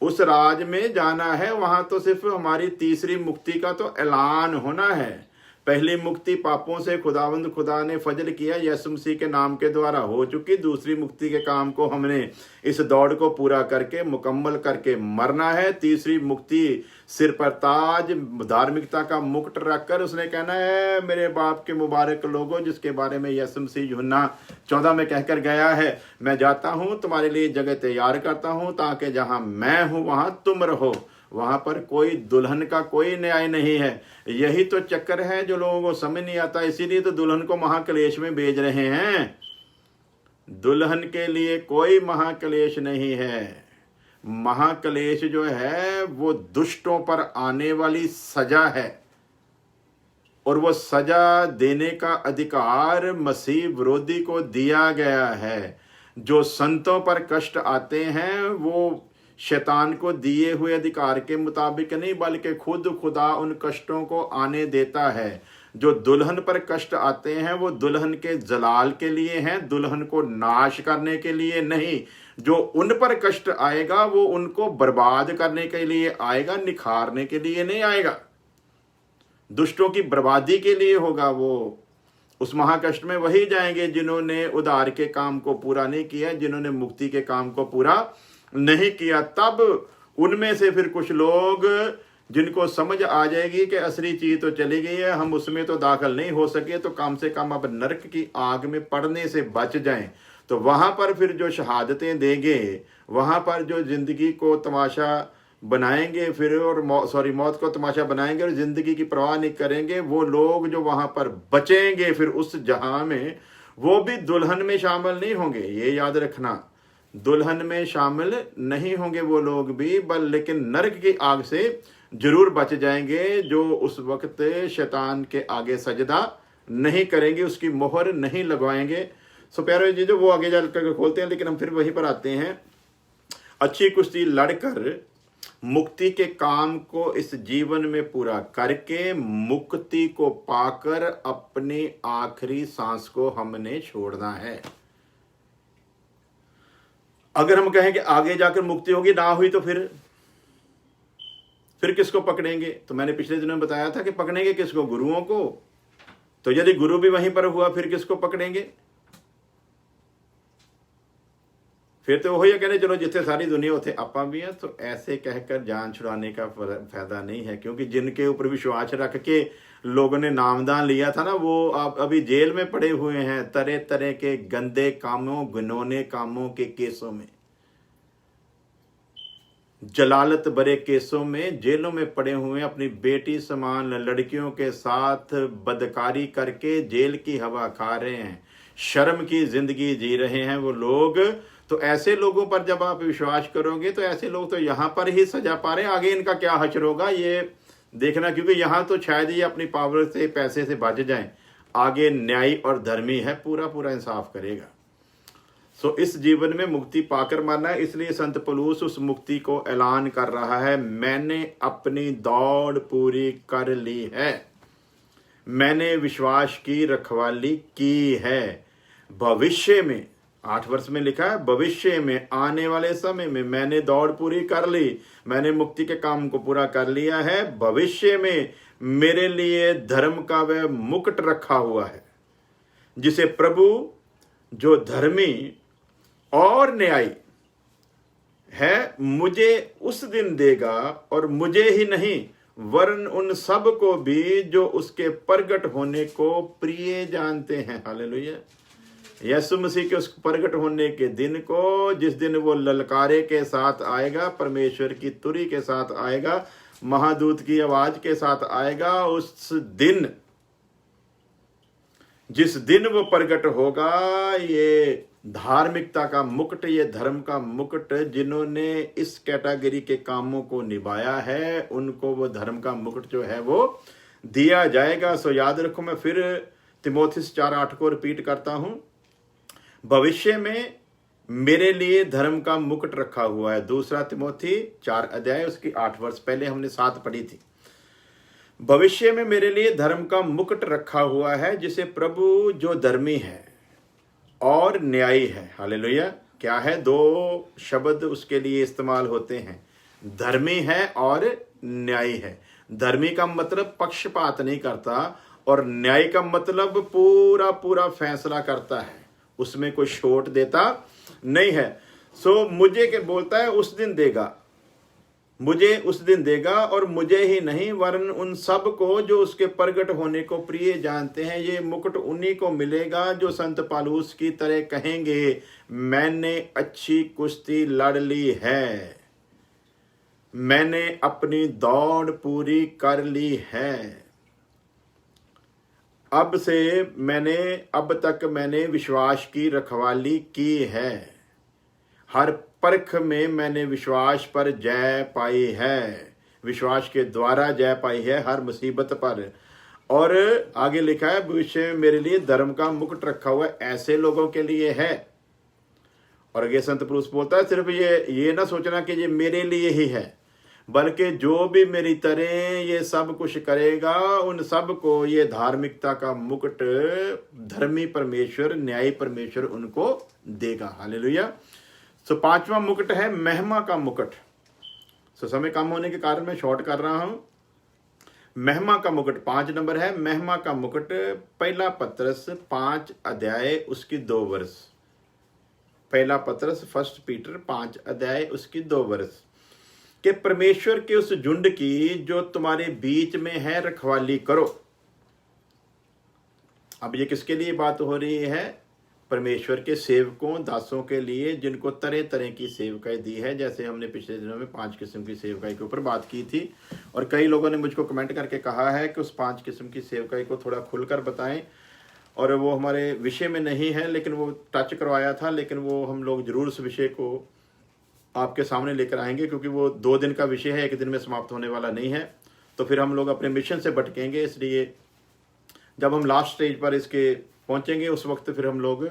उस राज में जाना है, वहां तो सिर्फ हमारी तीसरी मुक्ति का तो ऐलान होना है। पहली मुक्ति पापों से खुदावंद खुदा ने फजल किया यीशु मसीह के नाम के द्वारा हो चुकी। दूसरी मुक्ति के काम को हमने इस दौड़ को पूरा करके मुकम्मल करके मरना है। तीसरी मुक्ति सिर पर ताज धार्मिकता का मुकुट रखकर उसने कहना है, मेरे बाप के मुबारक लोगों, जिसके बारे में यीशु मसीह यूहन्ना 14 में कहकर गया है, मैं जाता हूँ तुम्हारे लिए जगह तैयार करता हूँ ताकि जहाँ मैं हूँ वहाँ तुम रहो। वहां पर कोई दुल्हन का कोई न्याय नहीं है। यही तो चक्कर है जो लोगों को समझ नहीं आता, इसीलिए तो दुल्हन को महाक्लेश में भेज रहे हैं। दुल्हन के लिए कोई महाक्लेश नहीं है। महाक्लेश जो है वो दुष्टों पर आने वाली सजा है, और वो सजा देने का अधिकार मसीह विरोधी को दिया गया है। जो संतों पर कष्ट आते हैं वो शैतान को दिए हुए अधिकार के मुताबिक नहीं, बल्कि खुद खुदा उन कष्टों को आने देता है। जो दुल्हन पर कष्ट आते हैं वो दुल्हन के जलाल के लिए हैं, दुल्हन को नाश करने के लिए नहीं। जो उन पर कष्ट आएगा वो उनको बर्बाद करने के लिए आएगा, निखारने के लिए नहीं आएगा। दुष्टों की बर्बादी के लिए होगा। वो उस महाकष्ट में वही जाएंगे जिन्होंने उद्धार के काम को पूरा नहीं किया, जिन्होंने मुक्ति के काम को पूरा नहीं किया। तब उनमें से फिर कुछ लोग जिनको समझ आ जाएगी कि असली चीज तो चली गई है, हम उसमें तो दाखिल नहीं हो सके, तो कम से कम अब नरक की आग में पड़ने से बच जाएं। तो वहां पर फिर जो शहादतें देंगे, वहां पर जो जिंदगी को तमाशा बनाएंगे फिर, और मौत को तमाशा बनाएंगे और जिंदगी की परवाह नहीं करेंगे, वो लोग जो वहां पर बचेंगे फिर उस जहां में, वो भी दुल्हन में शामिल नहीं होंगे। ये याद रखना, दुल्हन में शामिल नहीं होंगे वो लोग भी, लेकिन नरक की आग से जरूर बच जाएंगे, जो उस वक्त शैतान के आगे सजदा नहीं करेंगे, उसकी मोहर नहीं लगवाएंगे। सो प्यारे जी, जो वो आगे जाकर खोलते हैं, लेकिन हम फिर वहीं पर आते हैं। अच्छी कुश्ती लड़कर मुक्ति के काम को इस जीवन में पूरा करके मुक्ति को पाकर अपनी आखिरी सांस को हमने छोड़ना है। अगर हम कहें कि आगे जाकर मुक्ति होगी, ना हुई तो फिर किसको पकड़ेंगे? तो मैंने पिछले दिनों में बताया था कि पकड़ेंगे किसको? गुरुओं को। तो यदि गुरु भी वहीं पर हुआ फिर किसको पकड़ेंगे? फिर तो वही कहने चलो जितने सारी दुनिया उथे आपा भी है। तो ऐसे कहकर जान छुड़ाने का फायदा नहीं है, क्योंकि जिनके ऊपर विश्वास रख के लोगों ने नामदान लिया था ना, वो आप अभी जेल में पड़े हुए हैं, तरह तरह के गंदे कामों, घिनौने कामों के केसों में, जलालत भरे केसों में जेलों में पड़े हुए, अपनी बेटी समान लड़कियों के साथ बदकारी करके जेल की हवा खा रहे हैं, शर्म की जिंदगी जी रहे हैं वो लोग। तो ऐसे लोगों पर जब आप विश्वास करोगे तो ऐसे लोग तो यहां पर ही सजा पा रहे हैं, आगे इनका क्या हश्र होगा ये देखना, क्योंकि यहां तो शायद ये अपनी पावर से, पैसे से बच जाएं। आगे न्यायी और धर्मी है, पूरा पूरा इंसाफ करेगा। सो इस जीवन में मुक्ति पाकर मरना है। इसलिए संत पौलुस उस मुक्ति को ऐलान कर रहा है, मैंने अपनी दौड़ पूरी कर ली है, मैंने विश्वास की रखवाली की है। भविष्य में 8 वर्ष में लिखा है, भविष्य में आने वाले समय में मैंने दौड़ पूरी कर ली, मैंने मुक्ति के काम को पूरा कर लिया है। भविष्य में मेरे लिए धर्म का वह मुकुट रखा हुआ है, जिसे प्रभु जो धर्मी और न्यायी है मुझे उस दिन देगा, और मुझे ही नहीं वरन उन सब को भी जो उसके प्रगट होने को प्रिय जानते हैं। हालेलुया। यीशु मसीह के उस प्रगट होने के दिन को, जिस दिन वो ललकारे के साथ आएगा, परमेश्वर की तुरी के साथ आएगा, महादूत की आवाज के साथ आएगा, उस दिन, जिस दिन वो प्रगट होगा, ये धार्मिकता का मुकुट, ये धर्म का मुकुट, जिन्होंने इस कैटेगरी के कामों को निभाया है, उनको वो धर्म का मुकुट जो है वो दिया जाएगा। सो याद रखो, मैं फिर तिमोथियुस 4:8 को रिपीट करता हूं, भविष्य में मेरे लिए धर्म का मुकुट रखा हुआ है। 2 तिमोथी 4 अध्याय उसकी 8 वर्ष पहले हमने 7 पढ़ी थी। भविष्य में मेरे लिए धर्म का मुकुट रखा हुआ है, जिसे प्रभु जो धर्मी है और न्यायी है। हालेलुया। क्या है? 2 शब्द उसके लिए इस्तेमाल होते हैं, धर्मी है और न्यायी है। धर्मी का मतलब पक्षपात नहीं करता, और न्याय का मतलब पूरा पूरा फैसला करता है, उसमें कोई छोट देता नहीं है। सो मुझे क्या बोलता है, उस दिन देगा, मुझे उस दिन देगा, और मुझे ही नहीं वरन उन सब को जो उसके प्रगट होने को प्रिय जानते हैं। ये मुकुट उन्हीं को मिलेगा जो संत पालूस की तरह कहेंगे, मैंने अच्छी कुश्ती लड़ ली है, मैंने अपनी दौड़ पूरी कर ली है, अब तक मैंने विश्वास की रखवाली की है, हर परख में मैंने विश्वास पर जय पाई है, विश्वास के द्वारा जय पाई है हर मुसीबत पर। और आगे लिखा है, भविष्य में मेरे लिए धर्म का मुकुट रखा हुआ ऐसे लोगों के लिए है। और आगे संत पुरुष बोलता है, सिर्फ ये ना सोचना कि ये मेरे लिए ही है, बल्कि जो भी मेरी तरह ये सब कुछ करेगा उन सब को ये धार्मिकता का मुकुट धर्मी परमेश्वर, न्यायी परमेश्वर उनको देगा। हालेलुया। सो पांचवा मुकुट है महिमा का मुकुट। सो समय कम होने के कारण मैं शॉर्ट कर रहा हूं। महिमा का मुकुट 5 नंबर है। महिमा का मुकुट पहला पत्रस 5 अध्याय उसकी 2 वर्ष। पहला पत्रस 1 पीटर 5 अध्याय उसकी 2 वर्ष। कि परमेश्वर के उस झुंड की जो तुम्हारे बीच में है रखवाली करो। अब ये किसके लिए बात हो रही है? परमेश्वर के सेवकों, दासों के लिए, जिनको तरह तरह की सेवकाई दी है। जैसे हमने पिछले दिनों में 5 किस्म की सेवकाई के ऊपर बात की थी, और कई लोगों ने मुझको कमेंट करके कहा है कि उस 5 किस्म की सेवकाई को थोड़ा खुलकर बताएं। और वो हमारे विषय में नहीं है, लेकिन वो टच करवाया था, लेकिन वो हम लोग जरूर उस विषय को आपके सामने लेकर आएंगे, क्योंकि वो 2 दिन का विषय है, 1 दिन में समाप्त होने वाला नहीं है। तो फिर हम लोग अपने मिशन से भटकेंगे। इसलिए जब हम लास्ट स्टेज पर इसके पहुंचेंगे, उस वक्त फिर हम लोग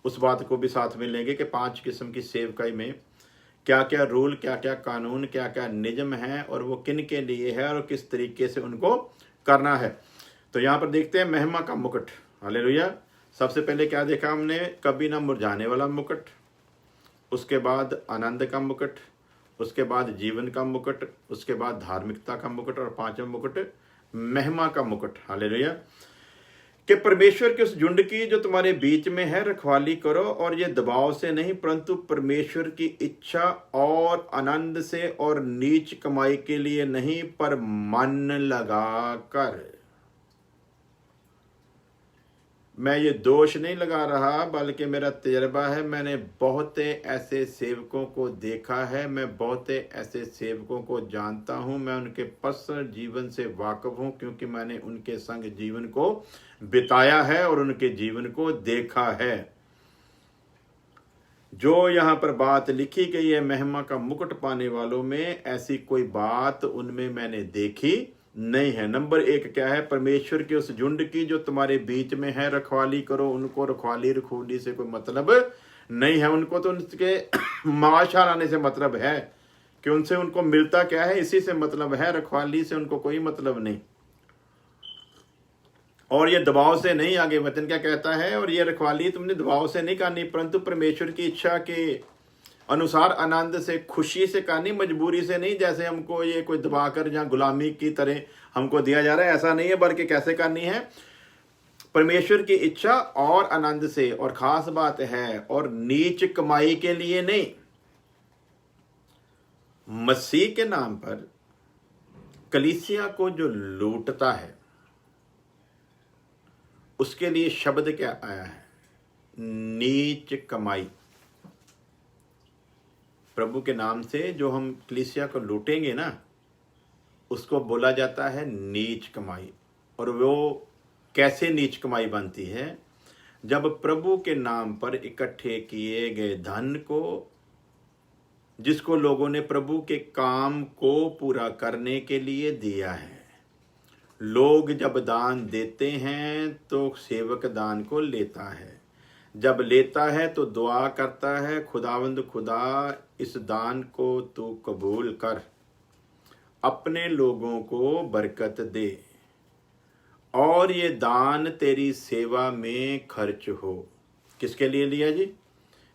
उस बात को भी साथ में लेंगे कि 5 किस्म की सेवकाई में क्या क्या रूल, क्या क्या कानून, क्या क्या नियम है, और वो किन के लिए है, और किस तरीके से उनको करना है। तो यहाँ पर देखते हैं महिमा का मुकुट। हालेलुया। सबसे पहले क्या देखा हमने? कभी ना मुरझाने वाला मुकुट, उसके बाद आनंद का मुकुट, उसके बाद जीवन का मुकुट, उसके बाद धार्मिकता का मुकुट, और 5वां मुकुट महिमा का मुकुट। हालेलुया। कि परमेश्वर के उस झुंड की जो तुम्हारे बीच में है रखवाली करो, और ये दबाव से नहीं परंतु परमेश्वर की इच्छा और आनंद से, और नीच कमाई के लिए नहीं पर मन लगा कर। मैं ये दोष नहीं लगा रहा, बल्कि मेरा तजर्बा है। मैंने बहुत ऐसे सेवकों को देखा है, मैं बहुत ऐसे सेवकों को जानता हूं, मैं उनके पर्सनल जीवन से वाकिफ हूं, क्योंकि मैंने उनके संग जीवन को बिताया है और उनके जीवन को देखा है। जो यहाँ पर बात लिखी गई है महिमा का मुकुट पाने वालों में, ऐसी कोई बात उनमें मैंने देखी नहीं है। नंबर 1 क्या है? परमेश्वर के उस झुंड की जो तुम्हारे बीच में है रखवाली करो। उनको रखवाली से कोई मतलब नहीं है। उनको तो उनके माशा लाने से मतलब है, कि उनसे उनको मिलता क्या है, इसी से मतलब है। रखवाली से उनको कोई मतलब नहीं, और ये दबाव से नहीं। आगे वचन क्या कहता है? और ये रखवाली तुमने दबाव से नहीं करनी, परंतु परमेश्वर की इच्छा के अनुसार आनंद से, खुशी से करनी, मजबूरी से नहीं, जैसे हमको ये कोई दबाकर या गुलामी की तरह हमको दिया जा रहा है, ऐसा नहीं है। बल्कि कैसे करनी है? परमेश्वर की इच्छा और आनंद से। और खास बात है, और नीच कमाई के लिए नहीं। मसीह के नाम पर कलीसिया को जो लूटता है, उसके लिए शब्द क्या आया है? नीच कमाई। प्रभु के नाम से जो हम कलीसिया को लूटेंगे ना, उसको बोला जाता है नीच कमाई। और वो कैसे नीच कमाई बनती है? जब प्रभु के नाम पर इकट्ठे किए गए धन को, जिसको लोगों ने प्रभु के काम को पूरा करने के लिए दिया है। लोग जब दान देते हैं तो सेवक दान को लेता है, जब लेता है तो दुआ करता है, खुदावंद खुदा इस दान को तू कबूल कर, अपने लोगों को बरकत दे, और ये दान तेरी सेवा में खर्च हो। किसके लिए लिया जी?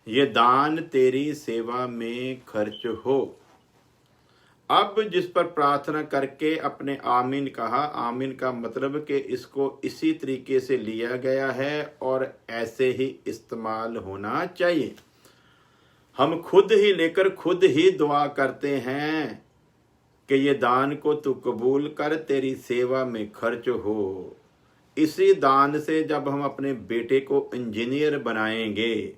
ये दान तेरी सेवा में खर्च हो। अब जिस पर प्रार्थना करके अपने आमीन कहा, आमीन का मतलब कि इसको इसी तरीके से लिया गया है और ऐसे ही इस्तेमाल होना चाहिए। हम खुद ही लेकर खुद ही दुआ करते हैं कि ये दान को तू कबूल कर, तेरी सेवा में खर्च हो। इसी दान से जब हम अपने बेटे को इंजीनियर बनाएंगे,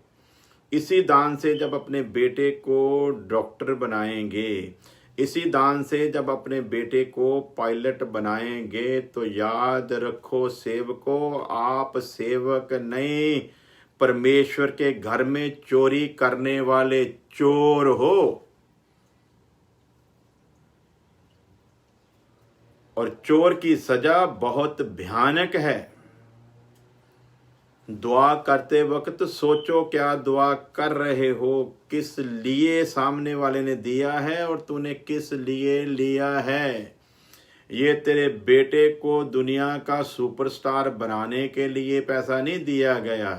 इसी दान से जब अपने बेटे को डॉक्टर बनाएंगे, इसी दान से जब अपने बेटे को पायलट बनाएंगे, तो याद रखो सेवकों, आप सेवक नहीं, परमेश्वर के घर में चोरी करने वाले चोर हो। और चोर की सजा बहुत भयानक है। दुआ करते वक्त सोचो क्या दुआ कर रहे हो, किस लिए सामने वाले ने दिया है और तूने किस लिए लिया है। ये तेरे बेटे को दुनिया का सुपरस्टार बनाने के लिए पैसा नहीं दिया गया,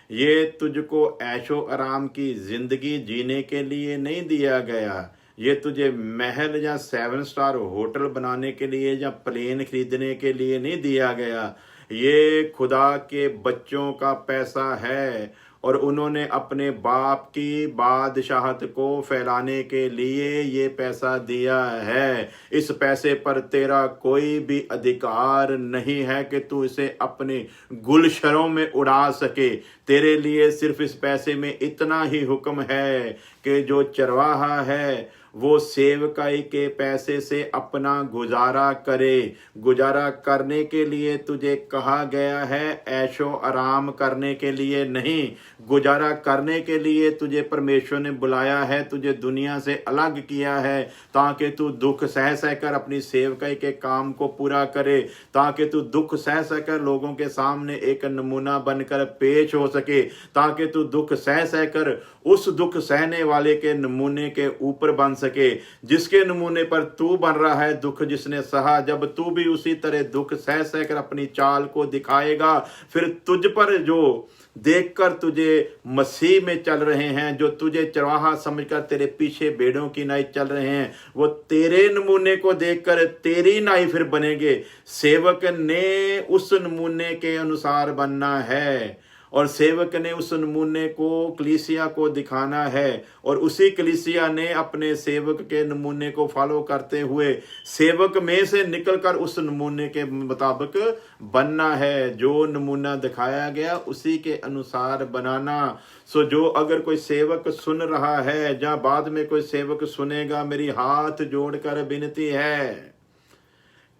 ये तुझको ऐशो आराम की जिंदगी जीने के लिए नहीं दिया गया, ये तुझे महल या 7 स्टार होटल बनाने के लिए या प्लेन खरीदने के लिए नहीं दिया गया। ये खुदा के बच्चों का पैसा है और उन्होंने अपने बाप की बादशाहत को फैलाने के लिए ये पैसा दिया है। इस पैसे पर तेरा कोई भी अधिकार नहीं है कि तू इसे अपने गुलशरों में उड़ा सके। तेरे लिए सिर्फ इस पैसे में इतना ही हुक्म है कि जो चरवाहा है वो सेवकाई के पैसे से अपना गुजारा करे। गुजारा करने के लिए तुझे कहा गया है, ऐशो आराम करने के लिए नहीं। गुजारा करने के लिए तुझे परमेश्वर ने बुलाया है, तुझे दुनिया से अलग किया है ताकि तू दुख सह सहकर अपनी सेवकाई के काम को पूरा करे, ताकि तू दुख सह सहकर लोगों के सामने एक नमूना बनकर पेश हो सके, ताकि तू दुख सह सहकर उस दुख सहने वाले के नमूने के ऊपर बन सके जिसके नमूने पर तू बन रहा है। दुख जिसने सहा, जब तू भी उसी तरह दुख सह सहकर अपनी चाल को दिखाएगा, फिर तुझ पर जो देखकर तुझे मसीह में चल रहे हैं, जो तुझे चरवाहा समझकर तेरे पीछे भेड़ों की नाई चल रहे हैं, वो तेरे नमूने को देखकर तेरी नाई फिर बनेंगे। सेवक ने उस नमूने के अनुसार बनना है और सेवक ने उस नमूने को कलीसिया को दिखाना है और उसी कलीसिया ने अपने सेवक के नमूने को फॉलो करते हुए सेवक में से निकलकर उस नमूने के मुताबिक बनना है। जो नमूना दिखाया गया उसी के अनुसार बनाना। सो जो अगर कोई सेवक सुन रहा है, जहाँ बाद में कोई सेवक सुनेगा, मेरी हाथ जोड़कर विनती है,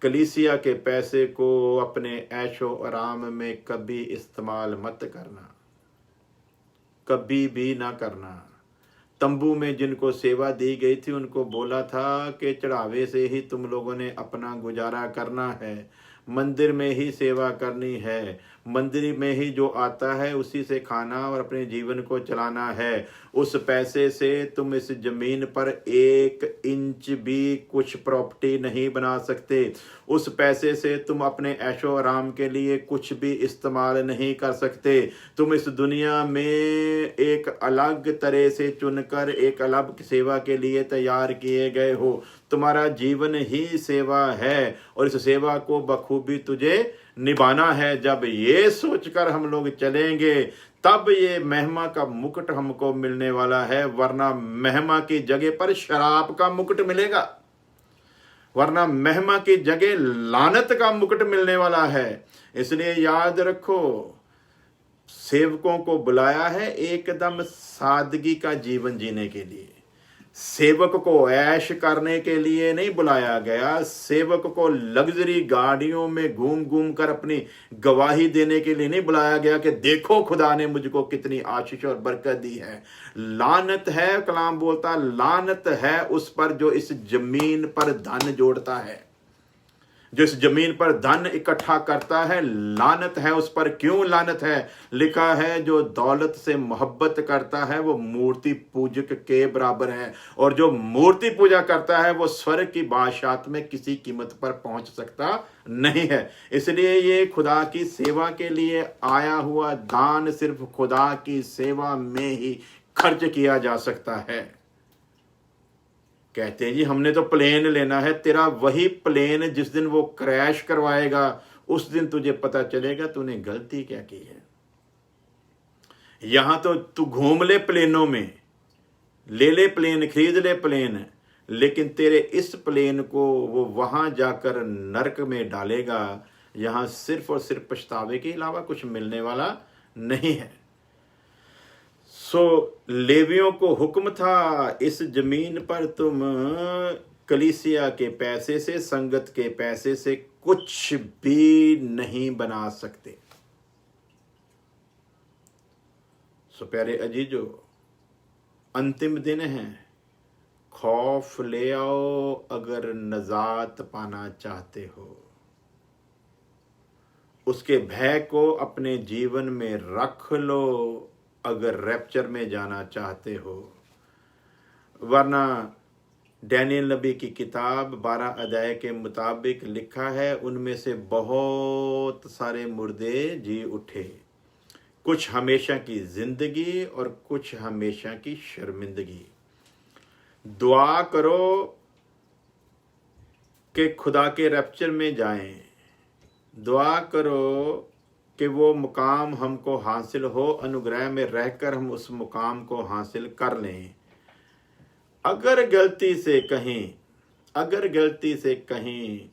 कलीसिया के पैसे को अपने ऐशो आराम में कभी इस्तेमाल मत करना, कभी भी ना करना। तंबू में जिनको सेवा दी गई थी उनको बोला था कि चढ़ावे से ही तुम लोगों ने अपना गुजारा करना है, मंदिर में ही सेवा करनी है, मंदिर में ही जो आता है उसी से खाना और अपने जीवन को चलाना है। उस पैसे से तुम इस जमीन पर 1 इंच भी कुछ प्रॉपर्टी नहीं बना सकते। उस पैसे से तुम अपने ऐशो आराम के लिए कुछ भी इस्तेमाल नहीं कर सकते। तुम इस दुनिया में एक अलग तरह से चुनकर एक अलग सेवा के लिए तैयार किए गए हो। तुम्हारा जीवन ही सेवा है और इस सेवा को बखूबी तुझे निभाना है। जब ये सोचकर हम लोग चलेंगे तब ये महिमा का मुकुट हमको मिलने वाला है, वरना महिमा की जगह पर शराब का मुकुट मिलेगा, वरना महिमा की जगह लानत का मुकुट मिलने वाला है। इसलिए याद रखो, सेवकों को बुलाया है एकदम सादगी का जीवन जीने के लिए। सेवक को ऐश करने के लिए नहीं बुलाया गया, सेवक को लग्जरी गाड़ियों में घूम घूम कर अपनी गवाही देने के लिए नहीं बुलाया गया कि देखो खुदा ने मुझको कितनी आशीष और बरकत दी है। लानत है, कलाम बोलता, लानत है उस पर जो इस जमीन पर धन जोड़ता है, जो इस जमीन पर धन इकट्ठा करता है। लानत है उस पर। क्यों लानत है? लिखा है जो दौलत से मोहब्बत करता है वो मूर्ति पूजक के बराबर है, और जो मूर्ति पूजा करता है वो स्वर्ग की बादशाहत में किसी कीमत पर पहुंच सकता नहीं है। इसलिए ये खुदा की सेवा के लिए आया हुआ दान सिर्फ खुदा की सेवा में ही खर्च किया जा सकता है। कहते हैं जी हमने तो प्लेन लेना है। तेरा वही प्लेन जिस दिन वो क्रैश करवाएगा उस दिन तुझे पता चलेगा तूने गलती क्या की है। यहां तो तू घूम ले प्लेनों में, ले ले प्लेन, खरीद ले प्लेन, लेकिन तेरे इस प्लेन को वो वहां जाकर नरक में डालेगा। यहां सिर्फ और सिर्फ पछतावे के अलावा कुछ मिलने वाला नहीं है। सो लेवियों को हुक्म था, इस जमीन पर तुम कलीसिया के पैसे से, संगत के पैसे से कुछ भी नहीं बना सकते। सो प्यारे अजीजो, अंतिम दिन है, खौफ ले आओ अगर नजात पाना चाहते हो। उसके भय को अपने जीवन में रख लो अगर रैप्चर में जाना चाहते हो। वरना डैनियल नबी की किताब 12 अध्याय के मुताबिक लिखा है, उनमें से बहुत सारे मुर्दे जी उठे, कुछ हमेशा की जिंदगी और कुछ हमेशा की शर्मिंदगी। दुआ करो कि खुदा के रैप्चर में जाएं, दुआ करो कि वो मुकाम हमको हासिल हो, अनुग्रह में रहकर हम उस मुकाम को हासिल कर लें। अगर गलती से कहीं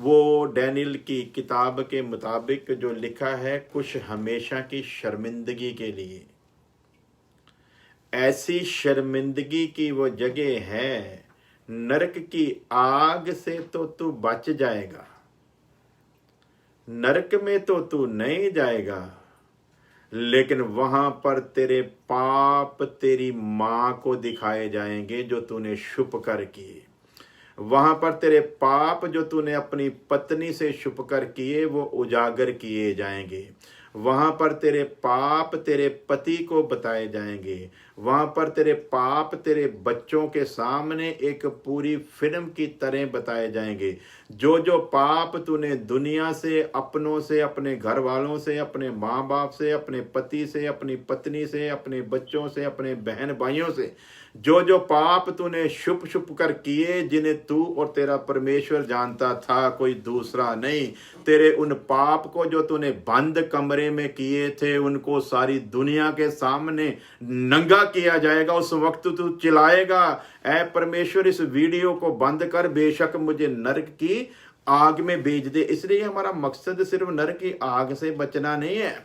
वो डैनियल की किताब के मुताबिक जो लिखा है कुछ हमेशा की शर्मिंदगी के लिए, ऐसी शर्मिंदगी की वो जगह है, नरक की आग से तो तू बच जाएगा, नरक में तो तू नहीं जाएगा, लेकिन वहां पर तेरे पाप तेरी मां को दिखाए जाएंगे जो तूने छुप कर किए। वहां पर तेरे पाप जो तूने अपनी पत्नी से छुप कर किए वो उजागर किए जाएंगे। वहां पर तेरे पाप तेरे पति को बताए जाएंगे। वहां पर तेरे पाप तेरे बच्चों के सामने एक पूरी फिल्म की तरह बताए जाएंगे। जो जो पाप तूने दुनिया से, अपनों से, अपने घर वालों से, अपने माँ बाप से, अपने पति से, अपनी पत्नी से, अपने बच्चों से, अपने बहन भाइयों से, जो जो पाप तूने छुप छुप कर किए, जिन्हें तू और तेरा परमेश्वर जानता था, कोई दूसरा नहीं, तेरे उन पाप को जो तूने बंद कमरे में किए थे उनको सारी दुनिया के सामने नंगा किया जाएगा। उस वक्त तू चिल्लाएगा, ऐ परमेश्वर इस वीडियो को बंद कर, बेशक मुझे नरक की आग में भेज दे। इसलिए हमारा मकसद सिर्फ नरक की आग से बचना नहीं है।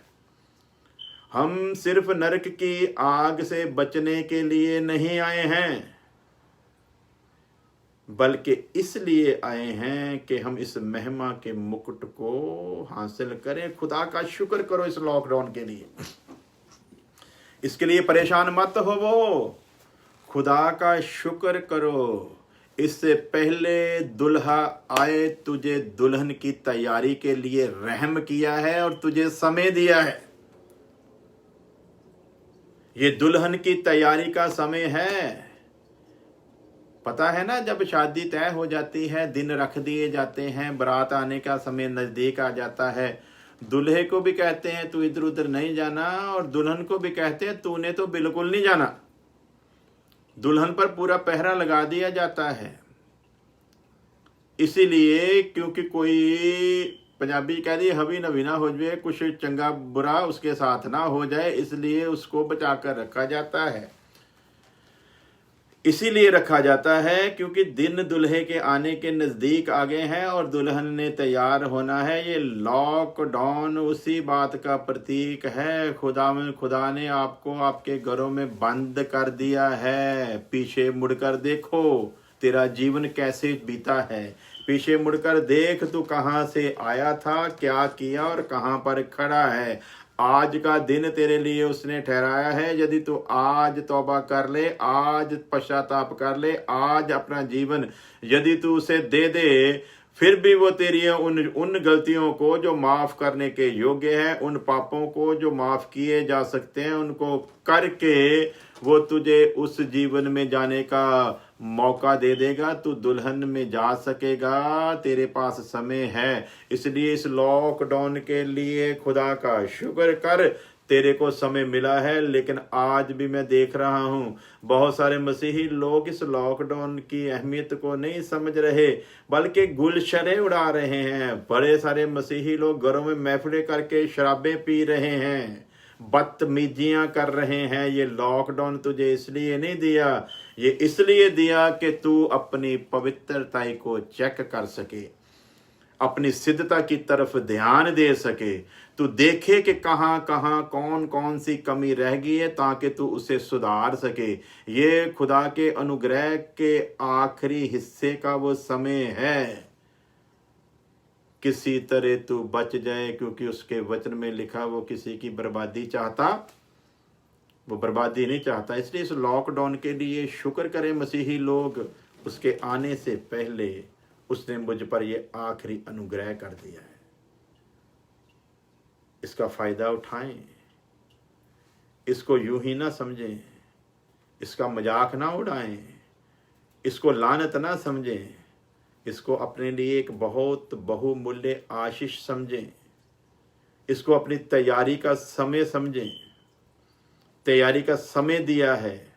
हम सिर्फ नरक की आग से बचने के लिए नहीं आए हैं, बल्कि इसलिए आए हैं कि हम इस महिमा के मुकुट को हासिल करें। खुदा का शुक्र करो इस लॉकडाउन के लिए, इसके लिए परेशान मत होवो, खुदा का शुक्र करो। इससे पहले दुल्हा आए, तुझे दुल्हन की तैयारी के लिए रहम किया है और तुझे समय दिया है। ये दुल्हन की तैयारी का समय है। पता है ना, जब शादी तय हो जाती है, दिन रख दिए जाते हैं, बारात आने का समय नजदीक आ जाता है, दूल्हे को भी कहते हैं तू इधर उधर नहीं जाना और दुल्हन को भी कहते हैं तूने तो बिल्कुल नहीं जाना। दुल्हन पर पूरा पहरा लगा दिया जाता है। इसीलिए क्योंकि कोई पंजाबी कह दी हवी नवी ना हो जाए, कुछ चंगा बुरा उसके साथ ना हो जाए, इसलिए उसको बचा कर रखा जाता है। इसीलिए रखा जाता है क्योंकि दिन दुल्हे के आने के नजदीक आ गए हैं और दुल्हन ने तैयार होना है। ये लॉकडाउन उसी बात का प्रतीक है। खुदा ने आपको आपके घरों में बंद कर दिया है। पीछे मुड़कर देखो तेरा जीवन कैसे बीता है। पीछे मुड़कर देख तू कहां से आया था, क्या किया और कहां पर खड़ा है। आज का दिन तेरे लिए उसने ठहराया है। यदि तू आज तौबा कर ले, आज पश्चाताप कर ले, आज अपना जीवन यदि तू उसे दे दे, फिर भी वो तेरी उन गलतियों को जो माफ करने के योग्य है, उन पापों को जो माफ किए जा सकते हैं, उनको करके वो तुझे उस जीवन में जाने का मौका दे देगा। तू दुल्हन में जा सकेगा, तेरे पास समय है। इसलिए इस लॉकडाउन के लिए खुदा का शुक्र कर। तेरे को समय मिला है, लेकिन आज भी मैं देख रहा हूँ बहुत सारे मसीही लोग इस लॉकडाउन की अहमियत को नहीं समझ रहे, बल्कि गुलशरे उड़ा रहे हैं। बड़े सारे मसीही लोग घरों में महफिलें करके शराबें पी रहे हैं, बदतमीजियां कर रहे हैं। ये लॉकडाउन तुझे इसलिए नहीं दिया, ये इसलिए दिया कि तू अपनी पवित्रता को चेक कर सके, अपनी सिद्धता की तरफ ध्यान दे सके, तू देखे कि कहाँ कहाँ कौन कौन सी कमी रह गई है, ताकि तू उसे सुधार सके। ये खुदा के अनुग्रह के आखिरी हिस्से का वो समय है। किसी तरह तू बच जाए, क्योंकि उसके वचन में लिखा वो किसी की बर्बादी चाहता, वो बर्बादी नहीं चाहता। इसलिए इस लॉकडाउन के लिए शुक्र करें मसीही लोग, उसके आने से पहले उसने मुझ पर ये आखिरी अनुग्रह कर दिया है। इसका फायदा उठाएं, इसको यूं ही ना समझें, इसका मजाक ना उड़ाएं, इसको लानत ना समझें, इसको अपने लिए एक बहुत बहुमूल्य आशीष समझें, इसको अपनी तैयारी का समय समझें। तैयारी का समय दिया है,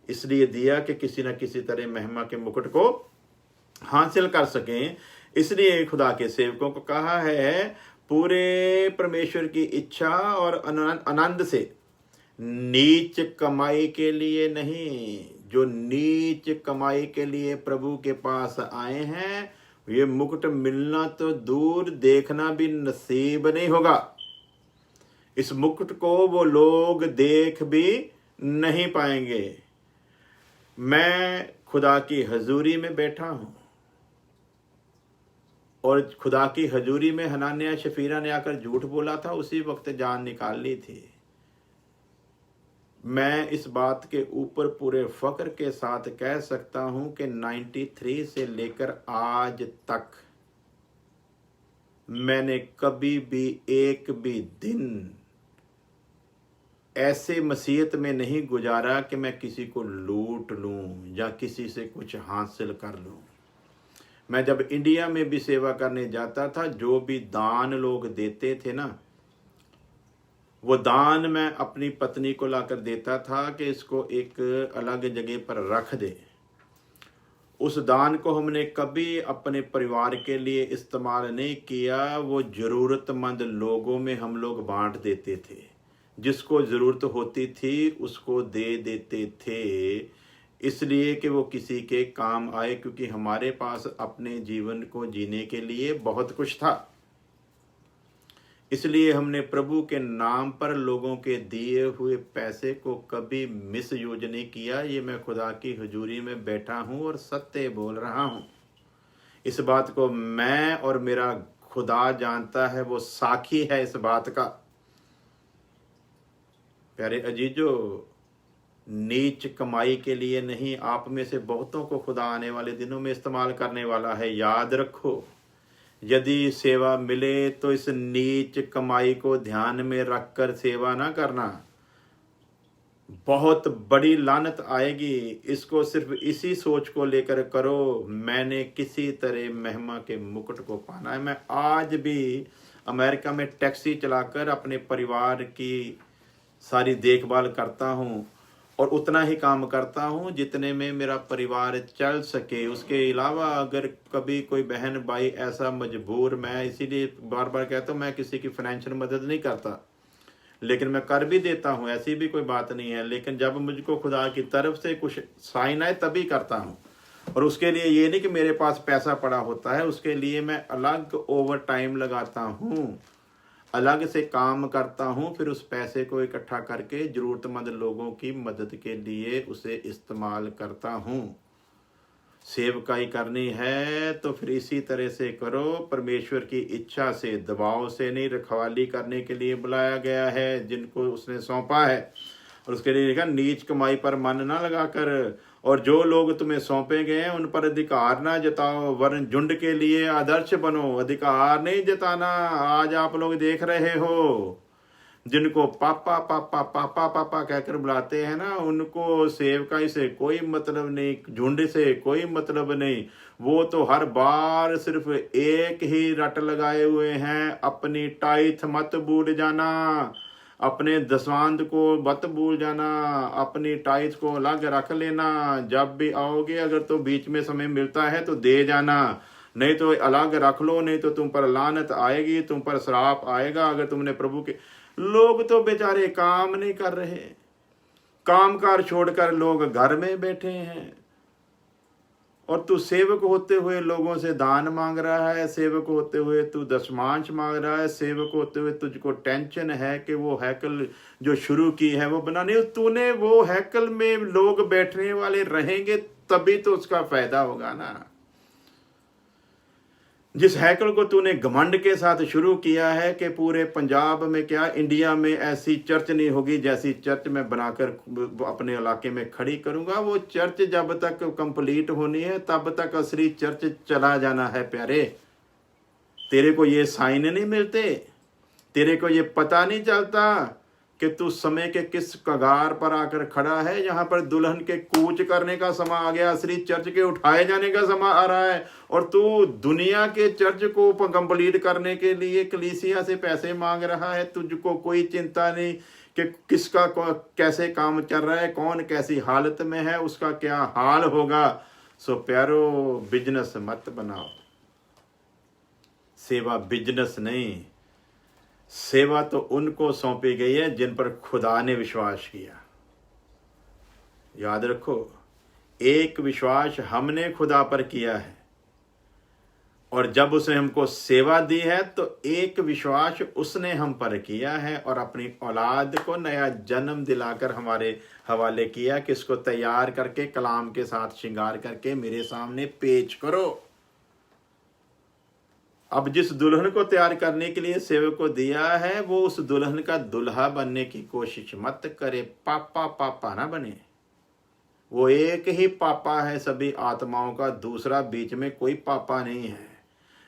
इसलिए दिया कि किसी न किसी तरह महिमा के मुकुट को हासिल कर सकें। इसलिए खुदा के सेवकों को कहा है, पूरे परमेश्वर की इच्छा और आनंद से, नीच कमाई के लिए नहीं। जो नीच कमाई के लिए प्रभु के पास आए हैं, ये मुकुट मिलना तो दूर, देखना भी नसीब नहीं होगा। इस मुकुट को वो लोग देख भी नहीं पाएंगे। मैं खुदा की हजूरी में बैठा हूं, और खुदा की हजूरी में हनान्याह शफीरा ने आकर झूठ बोला था, उसी वक्त जान निकाल ली थी। मैं इस बात के ऊपर पूरे फक्र के साथ कह सकता हूं कि 93 से लेकर आज तक मैंने कभी भी एक भी दिन ऐसे मसीहत में नहीं गुजारा कि मैं किसी को लूट लूं या किसी से कुछ हासिल कर लूं। मैं जब इंडिया में भी सेवा करने जाता था, जो भी दान लोग देते थे ना, वो दान मैं अपनी पत्नी को लाकर देता था कि इसको एक अलग जगह पर रख दे। उस दान को हमने कभी अपने परिवार के लिए इस्तेमाल नहीं किया। वो ज़रूरतमंद लोगों में हम लोग बांट देते थे, जिसको ज़रूरत होती थी उसको दे देते थे, इसलिए कि वो किसी के काम आए, क्योंकि हमारे पास अपने जीवन को जीने के लिए बहुत कुछ था। इसलिए हमने प्रभु के नाम पर लोगों के दिए हुए पैसे को कभी मिसयूज नहीं किया। ये मैं खुदा की हुजूरी में बैठा हूँ और सत्य बोल रहा हूँ। इस बात को मैं और मेरा खुदा जानता है, वो साक्षी है इस बात का। प्यारे अजीजो, नीच कमाई के लिए नहीं, आप में से बहुतों को खुदा आने वाले दिनों में इस्तेमाल करने वाला है। याद रखो, यदि सेवा मिले तो इस नीच कमाई को ध्यान में रखकर सेवा ना करना, बहुत बड़ी लानत आएगी। इसको सिर्फ इसी सोच को लेकर करो, मैंने किसी तरह महिमा के मुकुट को पाना है। मैं आज भी अमेरिका में टैक्सी चलाकर अपने परिवार की सारी देखभाल करता हूँ, और उतना ही काम करता हूँ जितने में मेरा परिवार चल सके। उसके अलावा अगर कभी कोई बहन भाई ऐसा मजबूर, मैं इसीलिए बार बार कहता हूँ, मैं किसी की फाइनेंशियल मदद नहीं करता, लेकिन मैं कर भी देता हूँ, ऐसी भी कोई बात नहीं है। लेकिन जब मुझको खुदा की तरफ से कुछ साइन आए तभी करता हूँ। और उसके लिए ये नहीं कि मेरे पास पैसा पड़ा होता है, उसके लिए मैं अलग ओवर टाइम लगाता हूँ, अलग से काम करता हूँ, फिर उस पैसे को इकट्ठा करके ज़रूरतमंद लोगों की मदद के लिए उसे इस्तेमाल करता हूँ। सेवकाई करनी है तो फिर इसी तरह से करो, परमेश्वर की इच्छा से, दबाव से नहीं। रखवाली करने के लिए बुलाया गया है जिनको उसने सौंपा है, और उसके लिए लिखा, नीच कमाई पर मन ना लगाकर, और जो लोग तुम्हें सौंपे गए हैं उन पर अधिकार ना जताओ, वरन झुंड के लिए आदर्श बनो। अधिकार नहीं जताना। आज आप लोग देख रहे हो जिनको पापा पापा पापा पापा कहकर बुलाते हैं ना, उनको सेवकाई से कोई मतलब नहीं, झुंड से कोई मतलब नहीं। वो तो हर बार सिर्फ एक ही रट लगाए हुए हैं, अपनी टाइथ मत भूल जाना, अपने दसवांध को मत भूल जाना, अपनी टाइट को अलग रख लेना। जब भी आओगे अगर तो बीच में समय मिलता है तो दे जाना, नहीं तो अलग रख लो, नहीं तो तुम पर लानत आएगी, तुम पर श्राप आएगा। अगर तुमने प्रभु के लोग तो बेचारे काम नहीं कर रहे, कामकाज छोड़कर लोग घर में बैठे हैं, और तू सेवक होते हुए लोगों से दान मांग रहा है, सेवक होते हुए तू दशमांश मांग रहा है, सेवक होते हुए तुझको टेंशन है कि वो हैकल जो शुरू की है वो बनाने। तूने वो हैकल में लोग बैठने वाले रहेंगे तभी तो उसका फायदा होगा ना। जिस हैकल को तूने घमंड के साथ शुरू किया है कि पूरे पंजाब में क्या इंडिया में ऐसी चर्च नहीं होगी जैसी चर्च मैं बनाकर अपने इलाके में खड़ी करूंगा, वो चर्च जब तक कंप्लीट होनी है तब तक असली चर्च चला जाना है। प्यारे, तेरे को ये साइन नहीं मिलते, तेरे को ये पता नहीं चलता कि तू समय के किस कगार पर आकर खड़ा है। यहाँ पर दुल्हन के कूच करने का समय आ गया, असली चर्च के उठाए जाने का समय आ रहा है, और तू दुनिया के चर्च को कंप्लीट करने के लिए कलीसिया से पैसे मांग रहा है। तुझको कोई चिंता नहीं कि किसका कैसे काम चल रहा है, कौन कैसी हालत में है, उसका क्या हाल होगा। सो प्यारो, बिजनेस मत बनाओ, सेवा बिजनेस नहीं। सेवा तो उनको सौंपी गई है जिन पर खुदा ने विश्वास किया। याद रखो, एक विश्वास हमने खुदा पर किया है, और जब उसने हमको सेवा दी है तो एक विश्वास उसने हम पर किया है, और अपनी औलाद को नया जन्म दिलाकर हमारे हवाले किया कि इसको तैयार करके कलाम के साथ श्रृंगार करके मेरे सामने पेश करो। अब जिस दुल्हन को तैयार करने के लिए सेवक को दिया है, वो उस दुल्हन का दुल्हा बनने की कोशिश मत करे। पापा ना बने। वो एक ही पापा है सभी आत्माओं का, दूसरा बीच में कोई पापा नहीं है।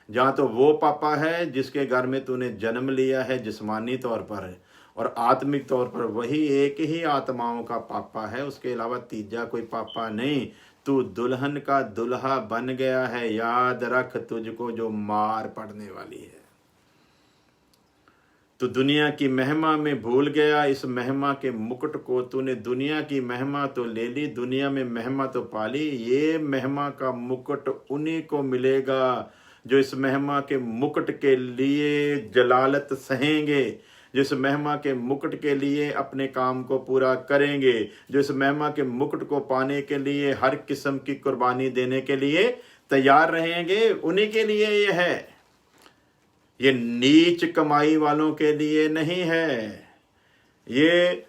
जहाँ तो वो पापा है जिसके घर में तूने जन्म लिया है जिस्मानी तौर पर, और आत्मिक तौर पर वही एक ही आत्माओं का पापा है, उसके अलावा तीजा कोई पापा नहीं। तू दुल्हन का दुल्हा बन गया है, याद रख, तुझको जो मार पड़ने वाली है। तू दुनिया की महिमा में भूल गया, इस महिमा के मुकुट को तूने, दुनिया की महिमा तो ले ली, दुनिया में महिमा तो पाली, ये महिमा का मुकुट उन्हीं को मिलेगा जो इस महिमा के मुकुट के लिए जलालत सहेंगे, जो इस महिमा के मुकुट के लिए अपने काम को पूरा करेंगे, जो इस महिमा के मुकुट को पाने के लिए हर किस्म की कुर्बानी देने के लिए तैयार रहेंगे। उन्हीं के लिए ये है, ये नीच कमाई वालों के लिए नहीं है। ये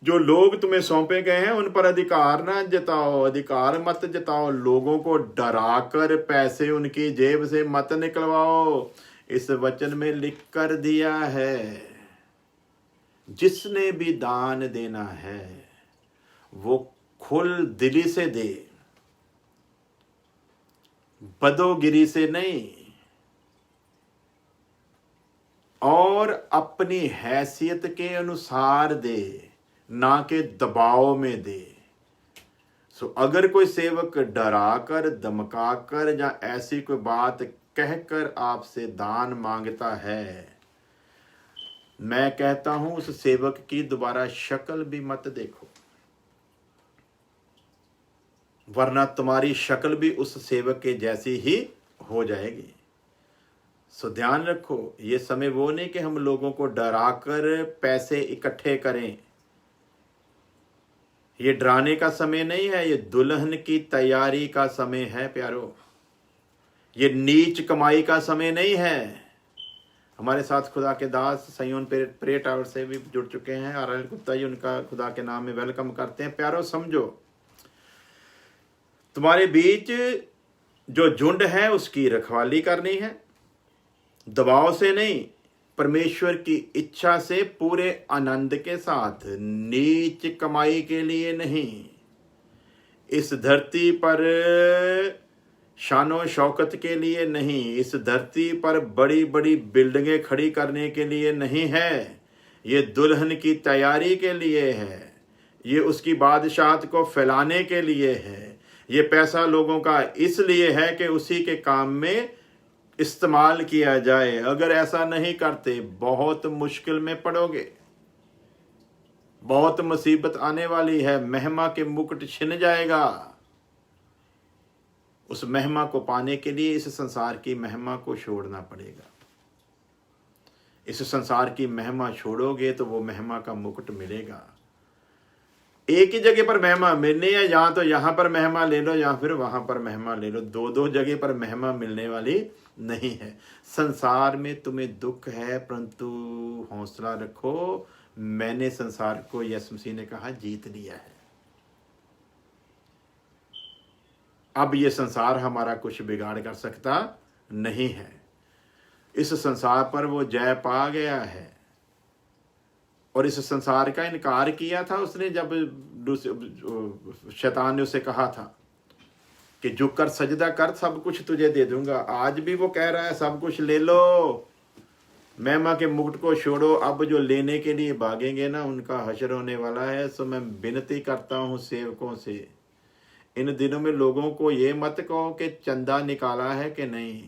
जो लोग तुम्हें सौंपे गए हैं उन पर अधिकार ना जताओ, अधिकार मत जताओ। लोगों को डराकर पैसे उनकी जेब से मत निकलवाओ। इस वचन में लिख कर दिया है, जिसने भी दान देना है वो खुल दिली से दे, बदोगिरी से नहीं, और अपनी हैसियत के अनुसार दे, ना कि दबाव में दे। सो अगर कोई सेवक डराकर, धमकाकर या ऐसी कोई बात कहकर आपसे दान मांगता है, मैं कहता हूं उस सेवक की दोबारा शक्ल भी मत देखो, वरना तुम्हारी शक्ल भी उस सेवक के जैसी ही हो जाएगी। सो ध्यान रखो, ये समय वो नहीं कि हम लोगों को डराकर पैसे इकट्ठे करें। ये डराने का समय नहीं है, ये दुल्हन की तैयारी का समय है प्यारो। ये नीच कमाई का समय नहीं है। हमारे साथ खुदा के दास सयोन प्रे टावर से भी जुड़ चुके हैं, आरएल गुप्ता जी, उनका खुदा के नाम में वेलकम करते हैं। प्यारो समझो, तुम्हारे बीच जो झुंड है उसकी रखवाली करनी है, दबाव से नहीं, परमेश्वर की इच्छा से, पूरे आनंद के साथ, नीच कमाई के लिए नहीं। इस धरती पर शानो शौकत के लिए नहीं, इस धरती पर बड़ी बड़ी बिल्डिंगें खड़ी करने के लिए नहीं है। ये दुल्हन की तैयारी के लिए है, ये उसकी बादशाहत को फैलाने के लिए है। ये पैसा लोगों का इसलिए है कि उसी के काम में इस्तेमाल किया जाए। अगर ऐसा नहीं करते बहुत मुश्किल में पड़ोगे। बहुत मुसीबत आने वाली है, महिमा के मुकुट छिन जाएगा। उस महिमा को पाने के लिए इस संसार की महिमा को छोड़ना पड़ेगा। इस संसार की महिमा छोड़ोगे तो वो महिमा का मुकुट मिलेगा। एक ही जगह पर महिमा मिलनी है, या तो यहां पर महिमा ले लो या फिर वहां पर महिमा ले लो। दो दो जगह पर महिमा मिलने वाली नहीं है। संसार में तुम्हें दुख है, परंतु हौसला रखो, मैंने संसार को, यीशु मसीह ने कहा, जीत लिया है। अब ये संसार हमारा कुछ बिगाड़ कर सकता नहीं है। इस संसार पर वो जय पा गया है। और इस संसार का इनकार किया था उसने, जब शैतान ने उसे कहा था कि झुक कर सजदा कर, सब कुछ तुझे दे दूंगा। आज भी वो कह रहा है सब कुछ ले लो, महिमा के मुकुट को छोड़ो। अब जो लेने के लिए भागेंगे ना, उनका हश्र होने वाला है। सो मैं विनती करता हूँ सेवकों से, इन दिनों में लोगों को ये मत कहो कि चंदा निकाला है कि नहीं।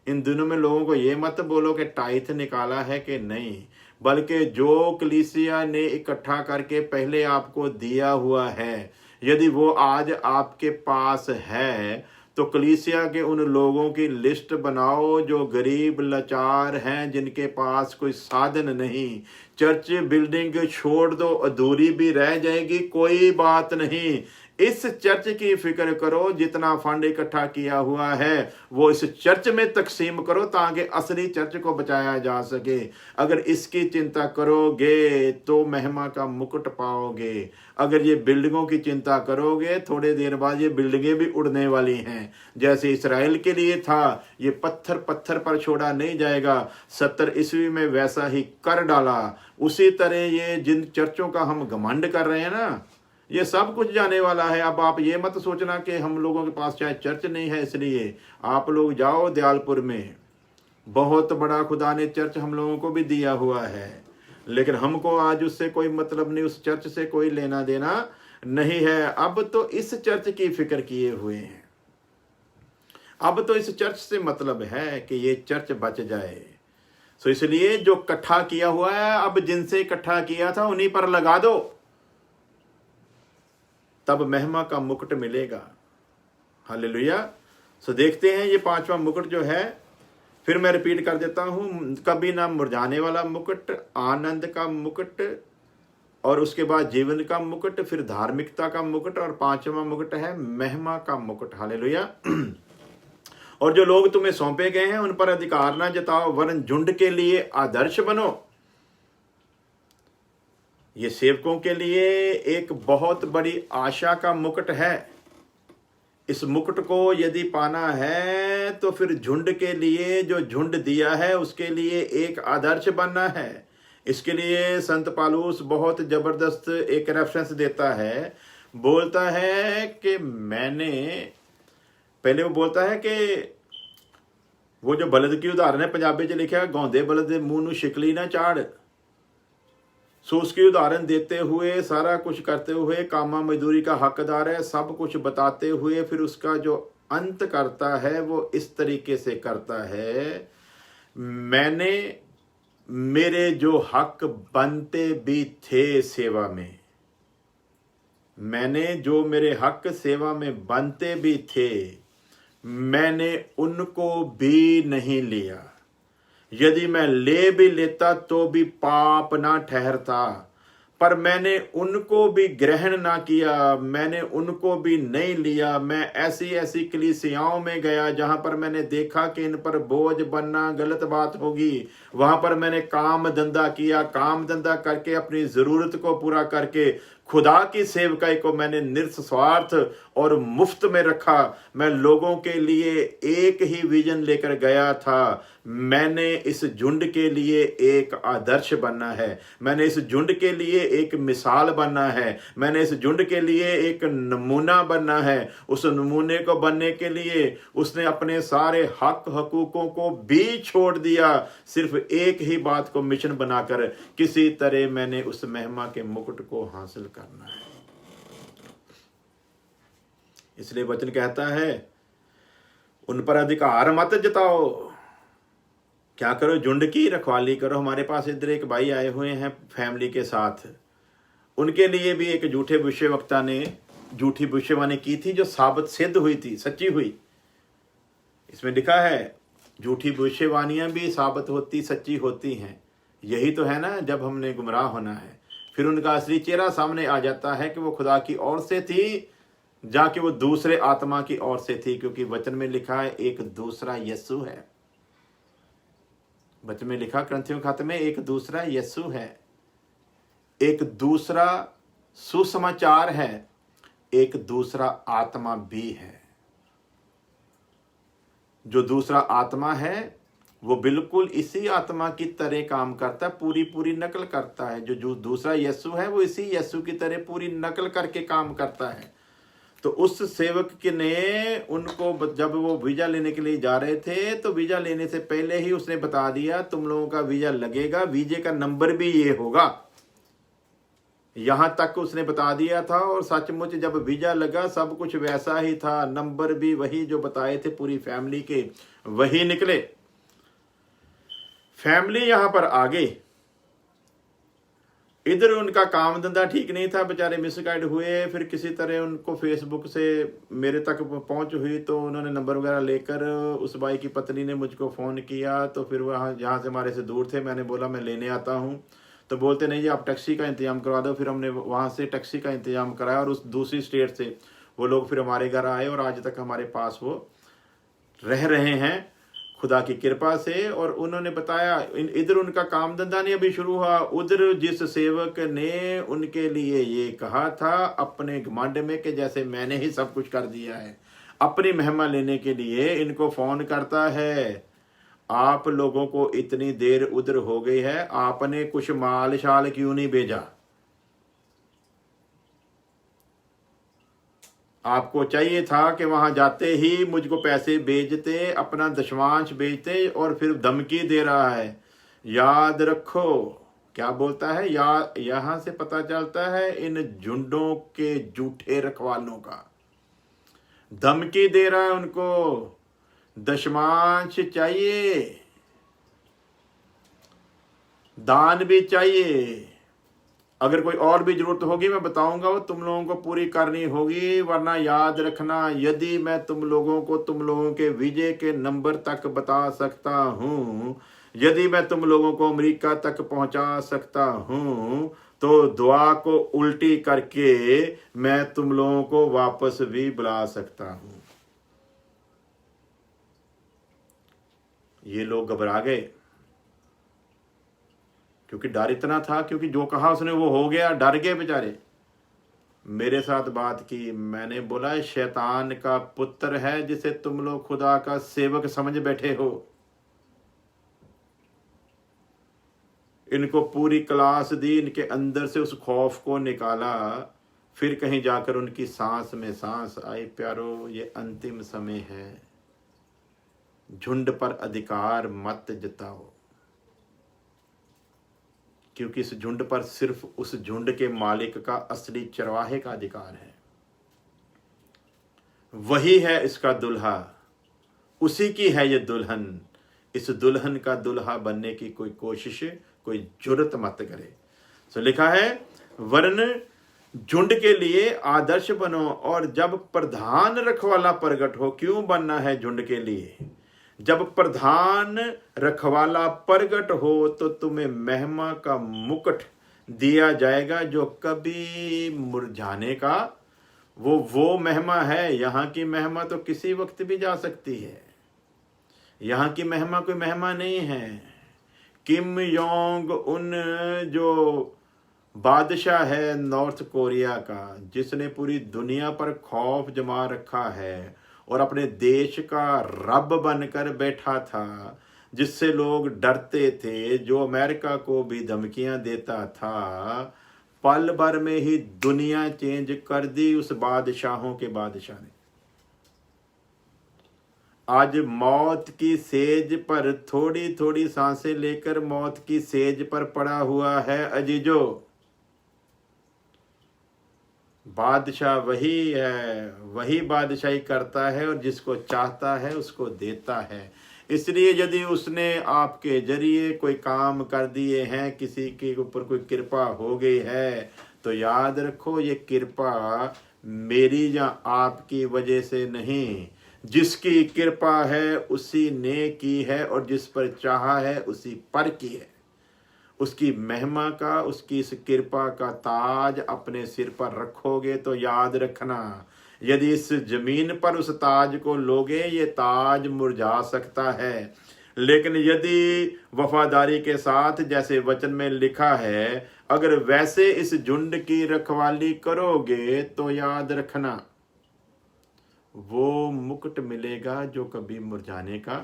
इन दिनों में लोगों को ये मत बोलो कि टाइथ निकाला है कि नहीं, बल्कि जो कलीसिया ने इकट्ठा करके पहले आपको दिया हुआ है, यदि वो आज आपके पास है तो कलीसिया के उन लोगों की लिस्ट बनाओ जो गरीब लाचार हैं, जिनके पास कोई साधन नहीं। चर्च बिल्डिंग छोड़ दो, अधूरी भी रह जाएगी, कोई बात नहीं। इस चर्च की फिक्र करो, जितना फंड इकट्ठा किया हुआ है वो इस चर्च में तकसीम करो ताकि असली चर्च को बचाया जा सके। अगर इसकी चिंता करोगे तो महिमा का मुकुट पाओगे। अगर ये बिल्डिंगों की चिंता करोगे, थोड़े देर बाद ये बिल्डिंगें भी उड़ने वाली हैं। जैसे इस्राएल के लिए था, ये पत्थर पत्थर पर छोड़ा नहीं जाएगा। 70 ईस्वी में वैसा ही कर डाला। उसी तरह ये जिन चर्चों का हम घमंड कर रहे हैं ना, ये सब कुछ जाने वाला है। अब आप ये मत सोचना कि हम लोगों के पास चाहे चर्च नहीं है इसलिए। आप लोग जाओ दयालपुर में, बहुत बड़ा खुदा ने चर्च हम लोगों को भी दिया हुआ है, लेकिन हमको आज उससे कोई मतलब नहीं, उस चर्च से कोई लेना देना नहीं है। अब तो इस चर्च की फिक्र किए हुए हैं। अब तो इस चर्च से मतलब है कि ये चर्च बच जाए। सो इसलिए जो इकट्ठा किया हुआ है, अब जिनसे इकट्ठा किया था उन्हीं पर लगा दो, तब महिमा का मुकुट मिलेगा। हालेलुया। सो देखते हैं ये 5वां मुकुट जो है, फिर मैं रिपीट कर देता हूं, कभी ना मुरझाने वाला मुकुट, आनंद का मुकुट, और उसके बाद जीवन का मुकुट, फिर धार्मिकता का मुकुट, और 5वां मुकुट है महिमा का मुकुट। हालेलुया। और जो लोग तुम्हें सौंपे गए हैं उन पर अधिकार ना जताओ, वरन झुंड के लिए आदर्श बनो। ये सेवकों के लिए एक बहुत बड़ी आशा का मुकुट है। इस मुकुट को यदि पाना है तो फिर झुंड के लिए, जो झुंड दिया है उसके लिए एक आदर्श बनना है। इसके लिए संत पालूस बहुत जबरदस्त एक रेफरेंस देता है। बोलता है कि पहले वो बोलता है कि वो जो बलद की उदाहरण है, पंजाबी च लिखा है, गौंदे बलद मुंह नूं शिकली ना चाड़। सो उसकी उदाहरण देते हुए, सारा कुछ करते हुए, कामा मजदूरी का हकदार है, सब कुछ बताते हुए, फिर उसका जो अंत करता है वो इस तरीके से करता है, मैंने मेरे जो हक बनते भी थे सेवा में, मैंने जो मेरे हक सेवा में बनते भी थे, मैंने उनको भी नहीं लिया। यदि मैं ले भी लेता तो भी पाप ना ठहरता, पर मैंने उनको भी ग्रहण ना किया, मैंने उनको भी नहीं लिया। मैं ऐसी ऐसी कलीसियाओं में गया जहां पर मैंने देखा कि इन पर बोझ बनना गलत बात होगी। वहां पर मैंने काम धंधा किया, काम धंधा करके अपनी जरूरत को पूरा करके खुदा की सेवकाई को मैंने निस्वार्थ और मुफ्त में रखा। मैं लोगों के लिए एक ही विजन लेकर गया था, मैंने इस झुंड के लिए एक आदर्श बनना है, मैंने इस झुंड के लिए एक मिसाल बनना है, मैंने इस झुंड के लिए एक नमूना बनना है। उस नमूने को बनने के लिए उसने अपने सारे हक हकूकों को भी छोड़ दिया, सिर्फ एक ही बात को मिशन बनाकर, किसी तरह मैंने उस महिमा के मुकुट को हासिल करना है। इसलिए वचन कहता है उन पर अधिकार मत जताओ। क्या करो? झुंड की रखवाली करो। हमारे पास इधर एक भाई आए हुए हैं फैमिली के साथ, उनके लिए भी एक झूठे भविष्यवक्ता ने झूठी भविष्यवाणी की थी जो साबित सिद्ध हुई थी, सच्ची हुई। इसमें लिखा है झूठी भविष्यवाणियां भी साबित होती, सच्ची होती हैं। यही तो है ना जब हमने गुमराह होना है, फिर उनका असली चेहरा सामने आ जाता है कि वो खुदा की ओर से थी, जाके वो दूसरे आत्मा की ओर से थी। क्योंकि वचन में लिखा है एक दूसरा यीशु है। वचन में लिखा ग्रंथियों खाते में एक दूसरा यीशु है, एक दूसरा सुसमाचार है, एक दूसरा आत्मा भी है। जो दूसरा आत्मा है वो बिल्कुल इसी आत्मा की तरह काम करता है, पूरी पूरी नकल करता है। जो दूसरा यीशु है वो इसी यीशु की तरह पूरी नकल करके काम करता है। तो उस सेवक के ने उनको, जब वो वीजा लेने के लिए जा रहे थे, तो वीजा लेने से पहले ही उसने बता दिया तुम लोगों का वीजा लगेगा, वीजे का नंबर भी ये होगा, यहां तक उसने बता दिया था। और सचमुच जब वीजा लगा सब कुछ वैसा ही था, नंबर भी वही जो बताए थे पूरी फैमिली के वही निकले। फैमिली यहां पर आ गई, इधर उनका काम धंधा ठीक नहीं था, बेचारे मिसगाइड हुए। फिर किसी तरह उनको फेसबुक से मेरे तक पहुंच हुई, तो उन्होंने नंबर वगैरह लेकर उस भाई की पत्नी ने मुझको फ़ोन किया। तो फिर वहाँ जहाँ से हमारे से दूर थे, मैंने बोला मैं लेने आता हूँ। तो बोलते नहीं जी आप टैक्सी का इंतजाम करवा दो। फिर हमने वहाँ से टैक्सी का इंतजाम कराया और उस दूसरी स्टेट से वो लोग फिर हमारे घर आए और आज तक हमारे पास वो रह रहे हैं खुदा की कृपा से। और उन्होंने बताया इधर उनका काम धंधा नहीं अभी शुरू हुआ, उधर जिस सेवक ने उनके लिए ये कहा था अपने घमंड में कि जैसे मैंने ही सब कुछ कर दिया है, अपनी महिमा लेने के लिए इनको फोन करता है, आप लोगों को इतनी देर उधर हो गई है, आपने कुछ माल शाल क्यों नहीं भेजा? आपको चाहिए था कि वहां जाते ही मुझको पैसे भेजते, अपना दशमांश भेजते, और फिर धमकी दे रहा है। याद रखो क्या बोलता है, यहां से पता चलता है इन झुंडों के झूठे रखवालों का। धमकी दे रहा है उनको, दशमांश चाहिए, दान भी चाहिए, अगर कोई और भी जरूरत होगी मैं बताऊंगा, वो तुम लोगों को पूरी करनी होगी। वरना याद रखना, यदि मैं तुम लोगों को तुम लोगों के वीजे के नंबर तक बता सकता हूं, यदि मैं तुम लोगों को अमेरिका तक पहुंचा सकता हूं, तो दुआ को उल्टी करके मैं तुम लोगों को वापस भी बुला सकता हूं। ये लोग घबरा गए क्योंकि डर इतना था, क्योंकि जो कहा उसने वो हो गया, डर गए बेचारे। मेरे साथ बात की, मैंने बोला शैतान का पुत्र है जिसे तुम लोग खुदा का सेवक समझ बैठे हो। इनको पूरी क्लास दी, इनके अंदर से उस खौफ को निकाला, फिर कहीं जाकर उनकी सांस में सांस आई। प्यारो ये अंतिम समय है, झुंड पर अधिकार मत जताओ, क्योंकि इस झुंड पर सिर्फ उस झुंड के मालिक का असली चरवाहे का अधिकार है। वही है इसका दुल्हा, उसी की है ये दुल्हन। इस दुल्हन का दुल्हा बनने की कोई कोशिश, कोई जुर्रत मत करे। तो लिखा है वरन झुंड के लिए आदर्श बनो, और जब प्रधान रखवाला प्रगट हो। क्यों बनना है झुंड के लिए? जब प्रधान रखवाला प्रगट हो तो तुम्हें महिमा का मुकुट दिया जाएगा जो कभी मुरझाने का वो महिमा है। यहाँ की महिमा तो किसी वक्त भी जा सकती है, यहाँ की महिमा कोई महिमा नहीं है। किम योंग उन जो बादशाह है नॉर्थ कोरिया का, जिसने पूरी दुनिया पर खौफ जमा रखा है और अपने देश का रब बनकर बैठा था, जिससे लोग डरते थे, जो अमेरिका को भी धमकियां देता था, पल भर में ही दुनिया चेंज कर दी उस बादशाहों के बादशाह ने। आज मौत की सेज पर थोड़ी थोड़ी सांसें लेकर मौत की सेज पर पड़ा हुआ है अजीजो। बादशाह वही है, वही बादशाही करता है और जिसको चाहता है उसको देता है। इसलिए यदि उसने आपके जरिए कोई काम कर दिए हैं, किसी के ऊपर कोई कृपा हो गई है, तो याद रखो ये कृपा मेरी या आपकी वजह से नहीं, जिसकी कृपा है उसी ने की है और जिस पर चाहा है उसी पर की है। उसकी महिमा का, उसकी इस कृपा का ताज अपने सिर पर रखोगे तो याद रखना, यदि इस जमीन पर उस ताज को लोगे ये ताज मुरझा सकता है, लेकिन यदि वफादारी के साथ जैसे वचन में लिखा है अगर वैसे इस झुंड की रखवाली करोगे तो याद रखना वो मुकुट मिलेगा जो कभी मुरझाने का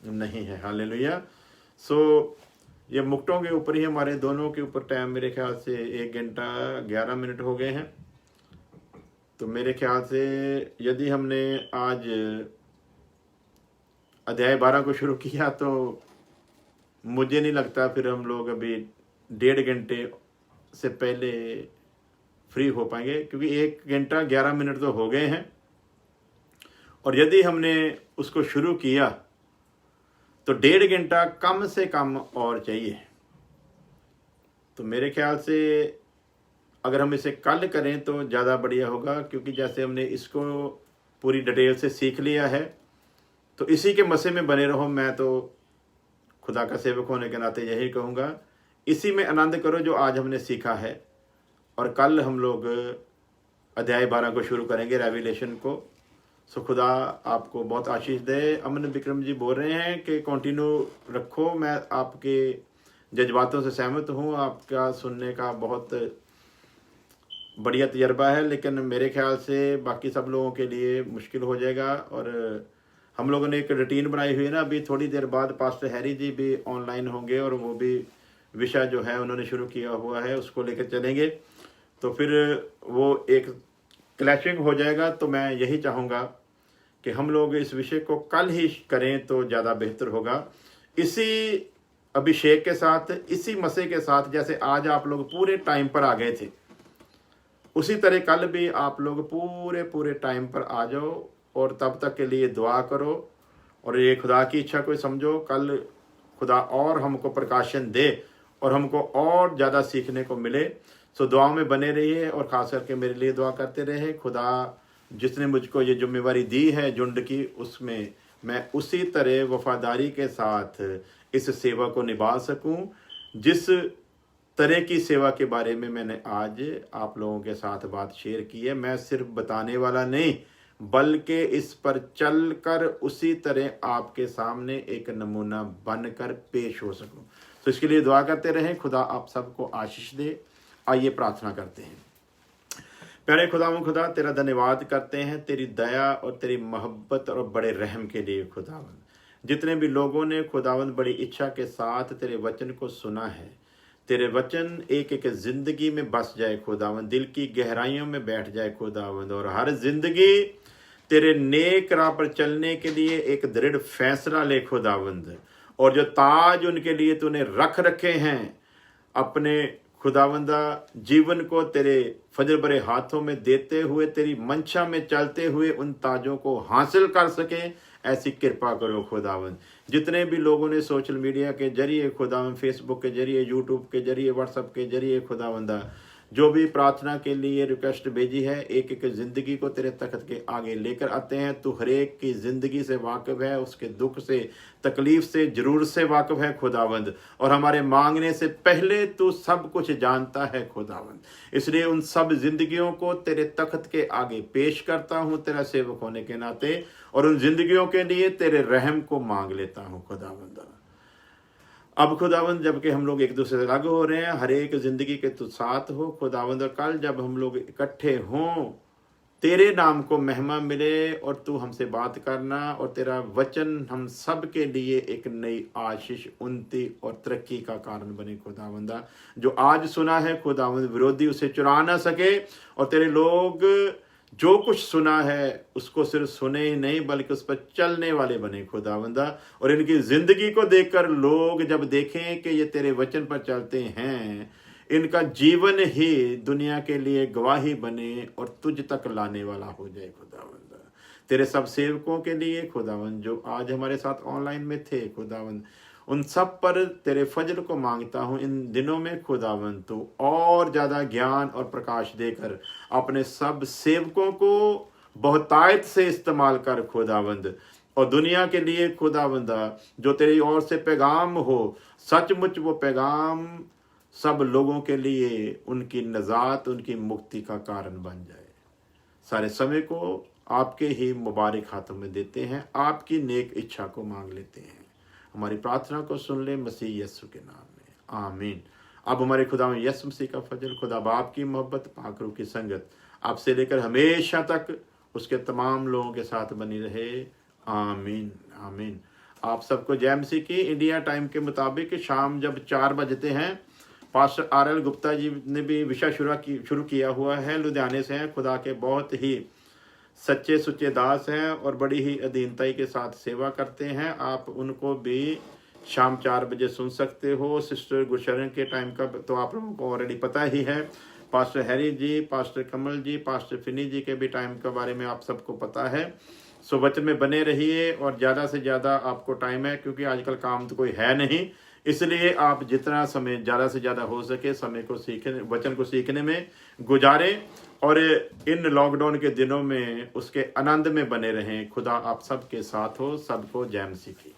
नहीं है। हालेलुया। सो ये मुकुटों के ऊपर ही हमारे दोनों के ऊपर टाइम मेरे ख्याल से 1 घंटा 11 मिनट हो गए हैं। तो मेरे ख्याल से यदि हमने आज अध्याय 12 को शुरू किया तो मुझे नहीं लगता फिर हम लोग अभी 1.5 घंटे से पहले फ्री हो पाएंगे, क्योंकि 1 घंटा 11 मिनट तो हो गए हैं और यदि हमने उसको शुरू किया तो 1.5 घंटा कम से कम और चाहिए। तो मेरे ख्याल से अगर हम इसे कल करें तो ज़्यादा बढ़िया होगा, क्योंकि जैसे हमने इसको पूरी डिटेल से सीख लिया है तो इसी के मसे में बने रहो। मैं तो खुदा का सेवक होने के नाते यही कहूँगा, इसी में आनंद करो जो आज हमने सीखा है। और कल हम लोग अध्याय 12 को शुरू करेंगे, रेविलेशन को। सो खुदा आपको बहुत आशीष दे। अमन विक्रम जी बोल रहे हैं कि कंटिन्यू रखो। मैं आपके जज्बातों से सहमत हूँ, आपका सुनने का बहुत बढ़िया तजर्बा है, लेकिन मेरे ख्याल से बाकी सब लोगों के लिए मुश्किल हो जाएगा। और हम लोगों ने एक रूटीन बनाई हुई है ना, अभी थोड़ी देर बाद पास्टर हैरी जी भी ऑनलाइन होंगे और वो भी विषय जो है उन्होंने शुरू किया हुआ है उसको लेकर चलेंगे, तो फिर वो एक क्लैशिंग हो जाएगा। तो मैं यही चाहूँगा कि हम लोग इस विषय को कल ही करें तो ज़्यादा बेहतर होगा, इसी अभिषेक के साथ, इसी मसे के साथ। जैसे आज आप लोग पूरे टाइम पर आ गए थे, उसी तरह कल भी आप लोग पूरे टाइम पर आ जाओ और तब तक के लिए दुआ करो। और ये खुदा की इच्छा को समझो, कल खुदा और हमको प्रकाशन दे और हमको और ज़्यादा सीखने को मिले। सो दुआओं में बने रहिए और ख़ास करके मेरे लिए दुआ करते रहे। खुदा जिसने मुझको ये जिम्मेवारी दी है झुंड की, उसमें मैं उसी तरह वफादारी के साथ इस सेवा को निभा सकूं, जिस तरह की सेवा के बारे में मैंने आज आप लोगों के साथ बात शेयर की है। मैं सिर्फ बताने वाला नहीं, बल्कि इस पर चलकर उसी तरह आपके सामने एक नमूना बनकर पेश हो सकूं। तो इसके लिए दुआ करते रहें। खुदा आप सबको आशीष दे। आइए प्रार्थना करते हैं। प्यारे खुदावंद, खुदा तेरा धन्यवाद करते हैं तेरी दया और तेरी मोहब्बत और बड़े रहम के लिए। खुदावंद, जितने भी लोगों ने खुदावंद बड़ी इच्छा के साथ तेरे वचन को सुना है, तेरे वचन एक एक जिंदगी में बस जाए खुदावंद, दिल की गहराइयों में बैठ जाए खुदावंद, और हर जिंदगी तेरे नेक राह पर चलने के लिए एक दृढ़ फैसला ले खुदावंद। और जो ताज उनके लिए तूने रख रखे हैं अपने खुदावंदा जीवन को तेरे फजल भरे हाथों में देते हुए, तेरी मंशा में चलते हुए उन ताजों को हासिल कर सके, ऐसी कृपा करो खुदावंद। जितने भी लोगों ने सोशल मीडिया के जरिए खुदावंद, फेसबुक के जरिए, यूट्यूब के जरिए, व्हाट्सएप के जरिए खुदावंदा जो भी प्रार्थना के लिए रिक्वेस्ट भेजी है, एक एक जिंदगी को तेरे तख्त के आगे लेकर आते हैं। तू हर एक की जिंदगी से वाकिफ है, उसके दुख से, तकलीफ से, जरूरत से वाकिफ है खुदावंद, और हमारे मांगने से पहले तू सब कुछ जानता है खुदावंद। इसलिए उन सब जिंदगियों को तेरे तख्त के आगे पेश करता हूँ तेरा सेवक होने के नाते, और उन जिंदगियों के लिए तेरे रहम को मांग लेता हूँ खुदावंद। अब खुदावंद, जबकि हम लोग एक दूसरे से अलग हो रहे हैं, हर एक जिंदगी के तू साथ हो खुदावंद, और कल जब हम लोग इकट्ठे हों तेरे नाम को महिमा मिले और तू हमसे बात करना, और तेरा वचन हम सब के लिए एक नई आशीष, उन्नति और तरक्की का कारण बने खुदावंदा। जो आज सुना है खुदावंद, विरोधी उसे चुरा ना सके, और तेरे लोग जो कुछ सुना है उसको सिर्फ सुने ही नहीं बल्कि उस पर चलने वाले बने खुदावंदा। और इनकी जिंदगी को देखकर लोग जब देखें कि ये तेरे वचन पर चलते हैं, इनका जीवन ही दुनिया के लिए गवाही बने और तुझ तक लाने वाला हो जाए खुदावंद। तेरे सब सेवकों के लिए खुदावंद जो आज हमारे साथ ऑनलाइन में थे खुदावंद, उन सब पर तेरे फजल को मांगता हूँ। इन दिनों में खुदावंद तू और ज़्यादा ज्ञान और प्रकाश देकर अपने सब सेवकों को बहुतायत से इस्तेमाल कर खुदावंद, और दुनिया के लिए खुदावंदा जो तेरी ओर से पैगाम हो, सचमुच वो पैगाम सब लोगों के लिए उनकी नजात, उनकी मुक्ति का कारण बन जाए। सारे समय को आपके ही मुबारक हाथों में देते हैं, आपकी नेक इच्छा को मांग लेते हैं। हमारी प्रार्थना को सुन ले मसीह यीशु के नाम में, आमीन। अब हमारे खुदा में यीशु मसीह का फजल, खुदा बाप की मोहब्बत, पाक रूह की संगत आपसे लेकर हमेशा तक उसके तमाम लोगों के साथ बनी रहे, आमीन आमीन। आप सबको जय मसीह की। इंडिया टाइम के मुताबिक शाम जब 4 बजते हैं, पास्टर RL गुप्ता जी ने भी विषय शुरू किया हुआ है, लुधियाने से हैं, खुदा के बहुत ही सच्चे सुच्चे दास हैं और बड़ी ही अधीनताई के साथ सेवा करते हैं। आप उनको भी शाम 4 बजे सुन सकते हो। सिस्टर गुरशरण के टाइम का तो आप लोगों को ऑलरेडी पता ही है। पास्टर हैरी जी, पास्टर कमल जी, पास्टर फिनी जी के भी टाइम के बारे में आप सबको पता है। सो वचन में बने रहिए और ज़्यादा से ज़्यादा आपको टाइम है, क्योंकि आजकल काम तो कोई है नहीं, इसलिए आप जितना समय ज़्यादा से ज़्यादा हो सके समय को सीखने, वचन को सीखने में गुजारें और इन लॉकडाउन के दिनों में उसके आनंद में बने रहें। खुदा आप सबके साथ हो। सबको जय मसीह की।